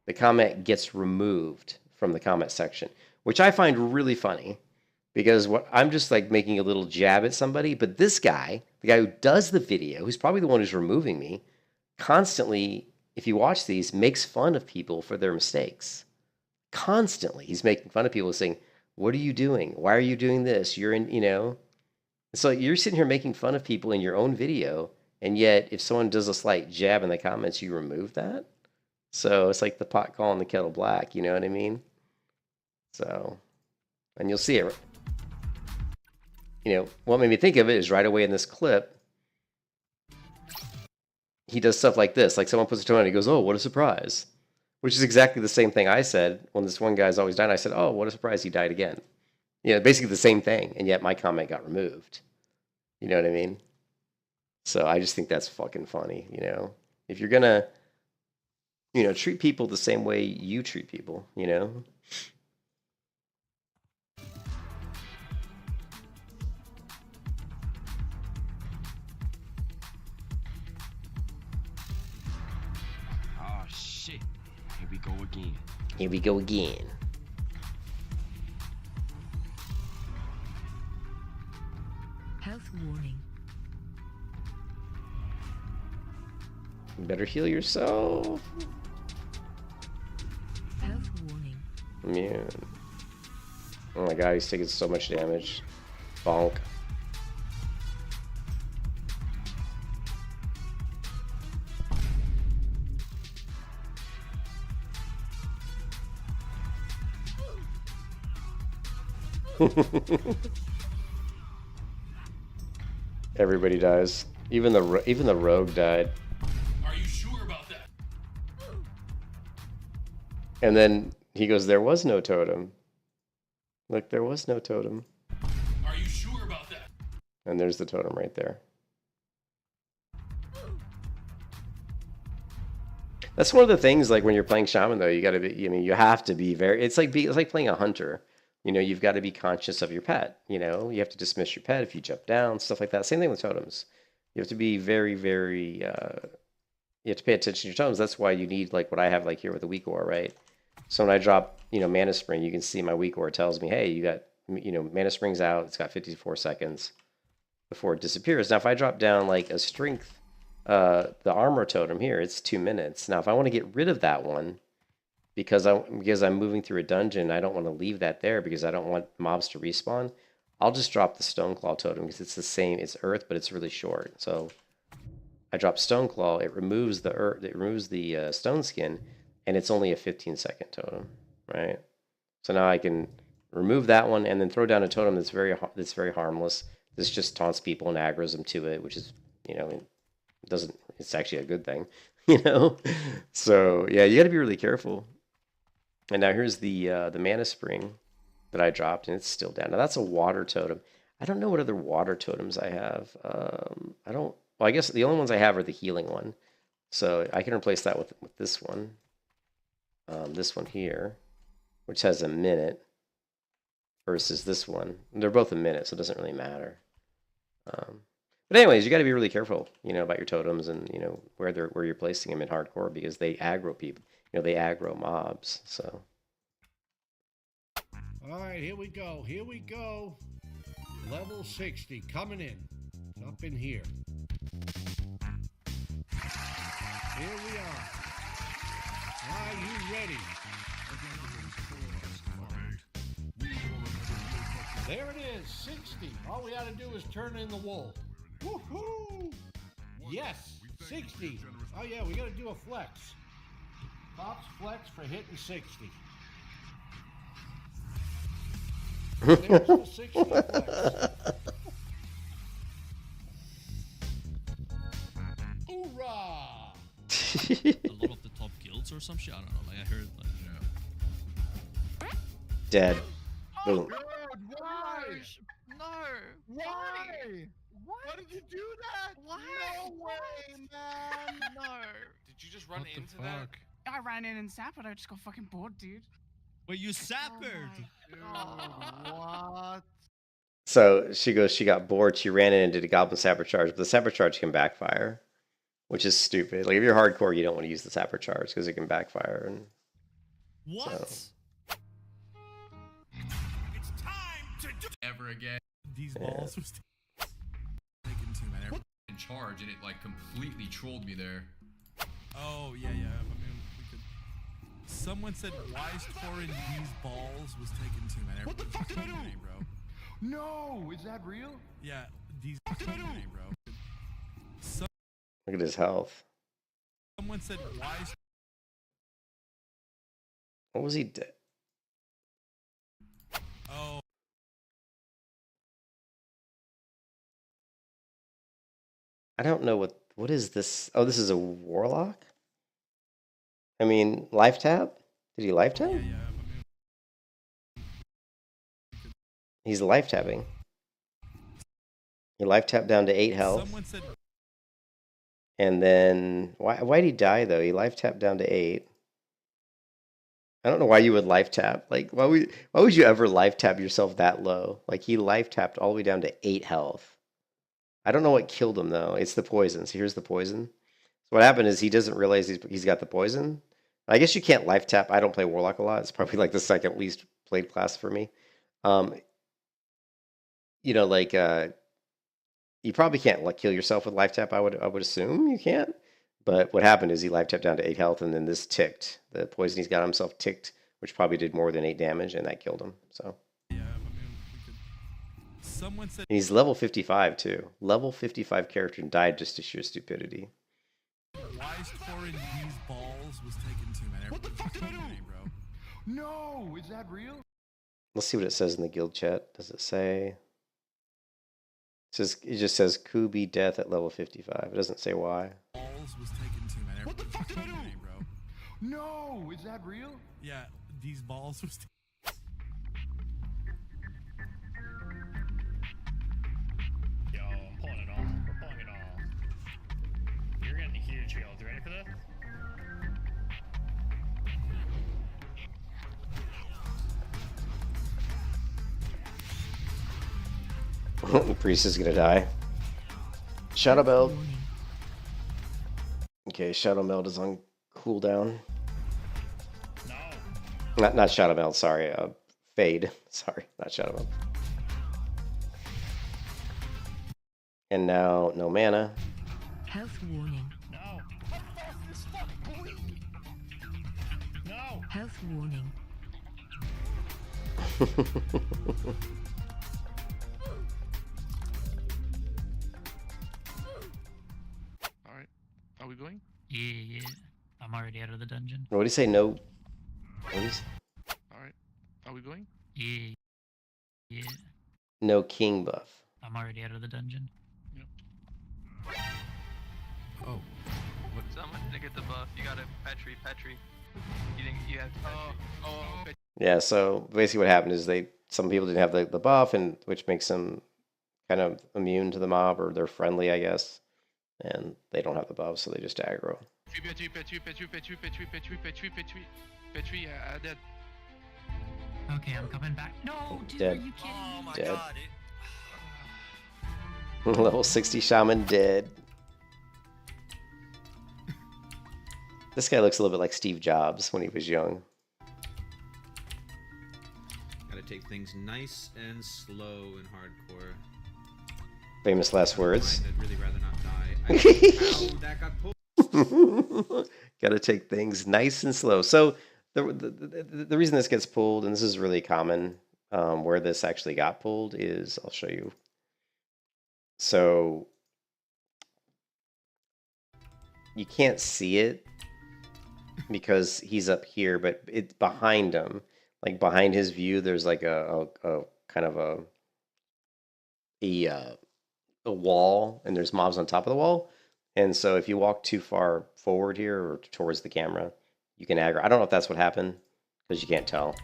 The comment gets removed from the comment section, which I find really funny because I'm just like making a little jab at somebody. But this guy, the guy who does the video, who's probably the one who's removing me, constantly, if you watch these, makes fun of people for their mistakes. Constantly. He's making fun of people saying, what are you doing? Why are you doing this? You're in, you know. So you're sitting here making fun of people in your own video, and yet if someone does a slight jab in the comments, you remove that. So it's like the pot calling the kettle black, you know what I mean? So, and you'll see it. You know, what made me think of it is right away in this clip, he does stuff like this. Like someone puts a tone on, he goes, oh, what a surprise. Which is exactly the same thing I said when this one guy's always died. I said, oh, what a surprise, he died again. You know, basically the same thing, and yet my comment got removed. You know what I mean? So I just think that's fucking funny, you know? If you're gonna, you know, treat people the same way you treat people, you know? Oh, shit. Here we go again. Here we go again. Health warning. You better heal yourself. Health warning. Immune. Oh my god, he's taking so much damage. Bonk. Everybody dies. Even the rogue died. Are you sure about that? And then he goes, there was no totem. Look, there was no totem. Are you sure about that? And there's the totem right there. That's one of the things, like when you're playing shaman, though, you got to be. I mean, you have to be very. It's like playing a hunter. You know, you've got to be conscious of your pet. You know, you have to dismiss your pet if you jump down, stuff like that. Same thing with totems. You have to be very, very. You have to pay attention to your totems. That's why you need like what I have like here with the weak ore, right? So when I drop, you know, mana spring, you can see my weak ore tells me, hey, you got, you know, mana spring's out. It's got 54 seconds before it disappears. Now, if I drop down like a strength, the armor totem here, it's 2 minutes. Now, if I want to get rid of that one, because I'm moving through a dungeon, I don't want to leave that there because I don't want mobs to respawn. I'll just drop the Stoneclaw totem because it's the same. It's earth, but it's really short. So I drop Stoneclaw. It removes the earth. It removes the stone skin, and it's only a 15-second totem, right? So now I can remove that one and then throw down a totem that's very harmless. This just taunts people and aggroes them to it, which is, you know, it doesn't. It's actually a good thing, you know. So yeah, you got to be really careful. And now here's the mana spring that I dropped, and it's still down. Now that's a water totem. I don't know what other water totems I have. I don't. Well, I guess the only ones I have are the healing one, so I can replace that with this one. This one here, which has a minute, versus this one. They're both a minute, so it doesn't really matter. But anyways, you got to be really careful, you know, about your totems and, you know, where you're placing them in hardcore because they aggro people. You know, they aggro mobs, so. All right, here we go. Here we go. Level 60 coming in. It's up in here. Here we are. Are you ready? There it is, 60. All we got to do is turn in the wool. Woohoo! Yes, 60. Oh yeah, we gotta do a flex. Pops flex for hitting 60. There's the 60 flex. Hoorah! A lot of the top guilds or some shit. I don't know. Like I heard, like, Dead. Oh, Boom. God, why? No. Why? Why did you do that? Why? No way, man. No. Did you just run What the into that? fuck? I ran in and zapped it. I just got fucking bored, dude. wait, you sappered. What? So she goes, she got bored. She ran in and did a goblin sapper charge, but the sapper charge can backfire, which is stupid. Like if you're hardcore, you don't want to use the sapper charge because it can backfire. And What? So. It's time to do Ever again. These Yeah. balls was Taken too, man. In charge, and it like completely trolled me there. Oh yeah, yeah. I mean, we could. Someone said Wise Torin these balls was taken too, man. What the fuck did I do, bro? No, is that real? Yeah, these bro. Look at his health. Someone said Wise. What was he dead? Oh. I don't know what is this. Oh, this is a warlock. I mean, life tap. Did he life tap? Yeah, yeah. I mean, He's life tapping. He life tapped down to 8 health. someone said. And then why'd he die though? He life tapped down to 8. I don't know why you would life tap. Like why would you ever life tap yourself that low? Like he life tapped all the way down to 8 health. I don't know what killed him though. It's the poison. So here's the poison. So what happened is he doesn't realize he's got the poison. I guess you can't life tap. I don't play warlock a lot. It's probably like the second least played class for me. You know, like you probably can't like kill yourself with life tap. I would assume you can't. But what happened is he life tapped down to 8 health, and then this ticked. The poison he's got himself ticked, which probably did more than 8 damage, and that killed him. So Yeah, I mean, we could. Someone said. and he's level 55 too. Level 55 character and died just to sheer stupidity. Wise Torin these balls was taken too, man. What the fuck did I do, bro? No, is that real? Let's see what it says in the guild chat. Does it say? It just says Kubi death at level 55. It doesn't say why. Balls was taken too, man. What the fuck did I do, bro? No, is that real? Yeah, these balls was. Yo, I'm pulling it off. We're pulling it off. You're getting a huge heal. You ready for this? The priest is gonna die. Shadow Meld. Okay, Shadow Meld is on cooldown. No. Not Shadow Meld, sorry. Fade. Sorry, not Shadow Meld. And now, no mana. Health warning. No. No. Health warning. Alright. Are we going? Yeah. I'm already out of the dungeon. What do you say? No. What do you say? Alright. Are we going? Yeah. Yeah. No king buff. I'm already out of the dungeon. Oh. Someone to get the buff. You got to Petri. You didn't. You have to. Yeah, so basically what happened is some people didn't have the buff, and which makes them kind of immune to the mob, or they're friendly, I guess. And they don't have the buff, so they just aggro. Petri, dead. Okay, I'm coming back. No, dude, Dead. are you kidding Oh me? my Dead. god. Level 60 shaman dead. This guy looks a little bit like Steve Jobs when he was young. Gotta take things nice and slow in hardcore. Famous last words. I'd really rather not die. Ow, that got pulled. Gotta take things nice and slow. So the reason this gets pulled, and this is really common, where this actually got pulled is, I'll show you. So you can't see it because he's up here, but it's behind him. Like behind his view, there's like a kind of a wall, and there's mobs on top of the wall. And so if you walk too far forward here or towards the camera, you can aggro. I don't know if that's what happened because you can't tell.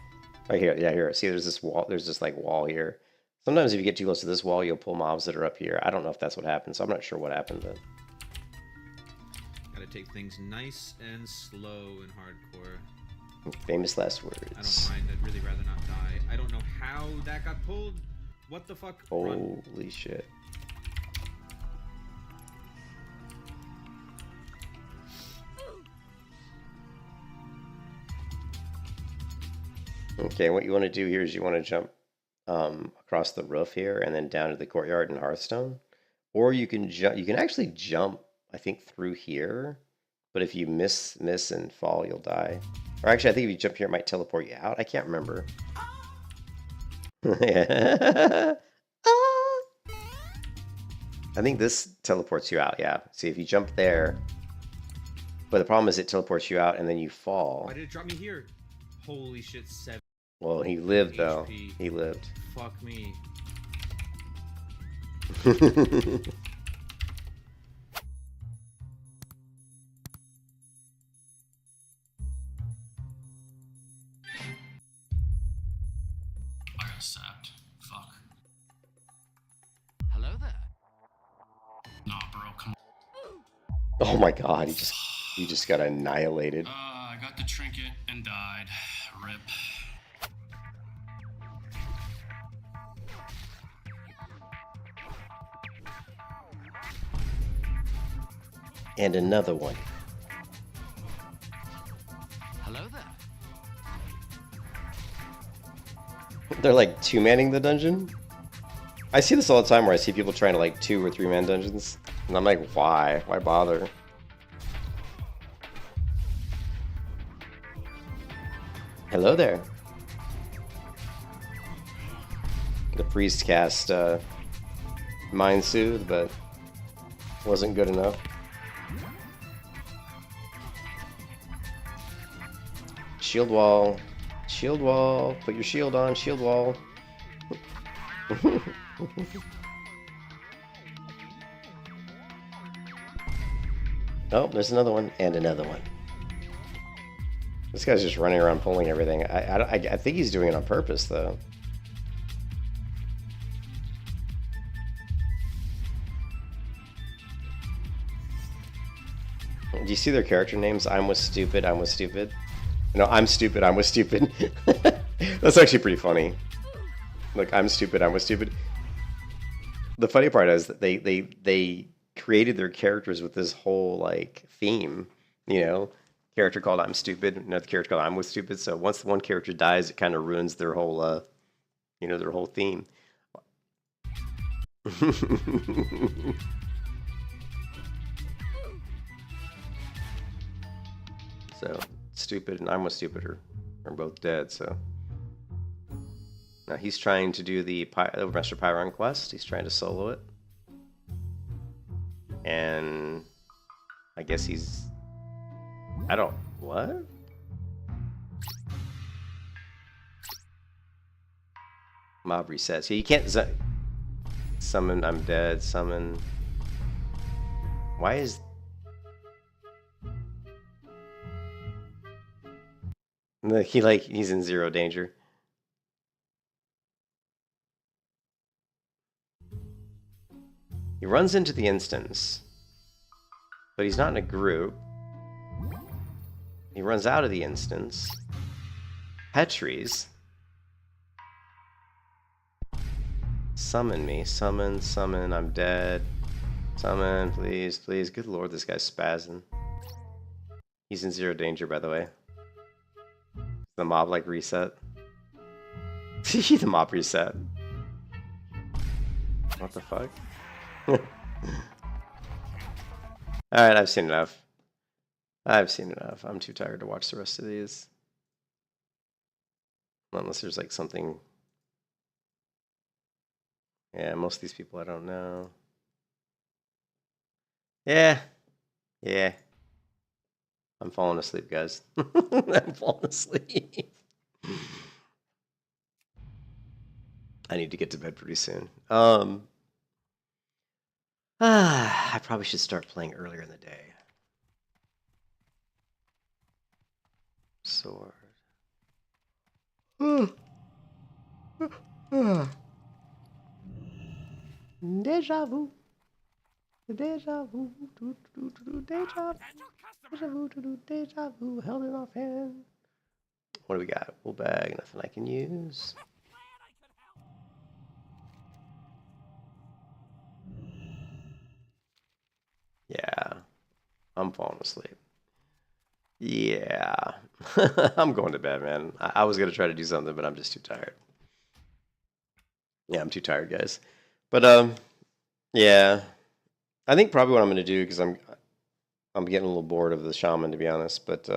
Right here, yeah, here. See, there's this wall. There's this like wall here. Sometimes if you get too close to this wall, you'll pull mobs that are up here. I don't know if that's what happened, so I'm not sure what happened, but Gotta take things nice and slow in hardcore. famous last words. I don't mind. I'd really rather not die. I don't know how that got pulled. What the fuck? Run. Holy shit. Okay, what you want to do here is you want to jump across the roof here and then down to the courtyard in Hearthstone. Or you can jump. You can actually jump, I think, through here. But if you miss and fall, you'll die. Or actually, I think if you jump here, it might teleport you out. I can't remember. Yeah. I think this teleports you out, yeah. See, if you jump there, but the problem is it teleports you out and then you fall. Why did it drop me here? Holy shit, 7. Well, he lived, though. HP. He lived. Fuck me. I got sapped. Fuck. Hello there. Nah, bro, come on. Oh my god, he just got annihilated. I got the trinket and died. Rip. And another one. Hello there. They're like two-manning the dungeon. I see this all the time where I see people trying to like 2 or 3-man dungeons. And I'm like, why? Why bother? Hello there. The priest cast Mind Soothe, but wasn't good enough. Shield wall. Shield wall. Put your shield on. Shield wall. Oh, there's another one. And another one. This guy's just running around pulling everything. I think he's doing it on purpose, though. Do you see their character names? I'm was stupid. I'm was stupid. No, I'm stupid. I'm was stupid. That's actually pretty funny. Look, I'm stupid. I was stupid. The funny part is that they created their characters with this whole like theme, you know. Character called I'm stupid, another character called I'm was stupid. So once one character dies, it kind of ruins their whole, you know, their whole theme. So stupid and I'm was stupid are both dead. So now he's trying to do the Master Pyron quest. He's trying to solo it, and I guess he's. I don't... What? Mob resets. So you can't summon I'm dead, summon... Why is... He's in 0 danger. He runs into the instance, but he's not in a group. He runs out of the instance. Petries. Summon me. Summon, summon, I'm dead. Summon, please, please. Good lord, this guy's spazzing. He's in 0 danger, by the way. The mob, like, reset. The mob reset. What the fuck? Alright, I've seen enough. I've seen enough. I'm too tired to watch the rest of these. Unless there's like something... Yeah, most of these people I don't know. Yeah. Yeah. I'm falling asleep, guys. I'm falling asleep. I need to get to bed pretty soon. I probably should start playing earlier in the day. Sword. Deja vu. Deja vu. Deja vu. Deja vu. Deja vu. Held in off hand. What do we got? Wool bag. Nothing I can use. Yeah. I'm falling asleep. Yeah. I'm going to bed, man. I was going to try to do something, but I'm just too tired. Yeah, I'm too tired, guys. But, yeah. I think probably what I'm going to do, because I'm getting a little bored of the shaman, to be honest. But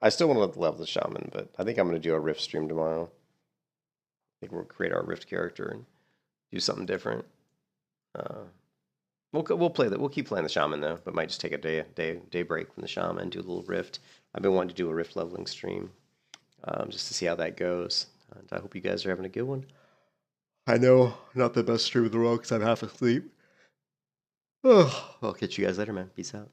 I still want to level the shaman, but I think I'm going to do a rift stream tomorrow. I think we'll create our rift character and do something different. We'll play that. We'll keep playing the shaman though, but might just take a day break from the shaman, do a little rift. I've been wanting to do a rift leveling stream, just to see how that goes. And I hope you guys are having a good one. I know, not the best stream in the world because I'm half asleep. I'll catch you guys later, man. Peace out.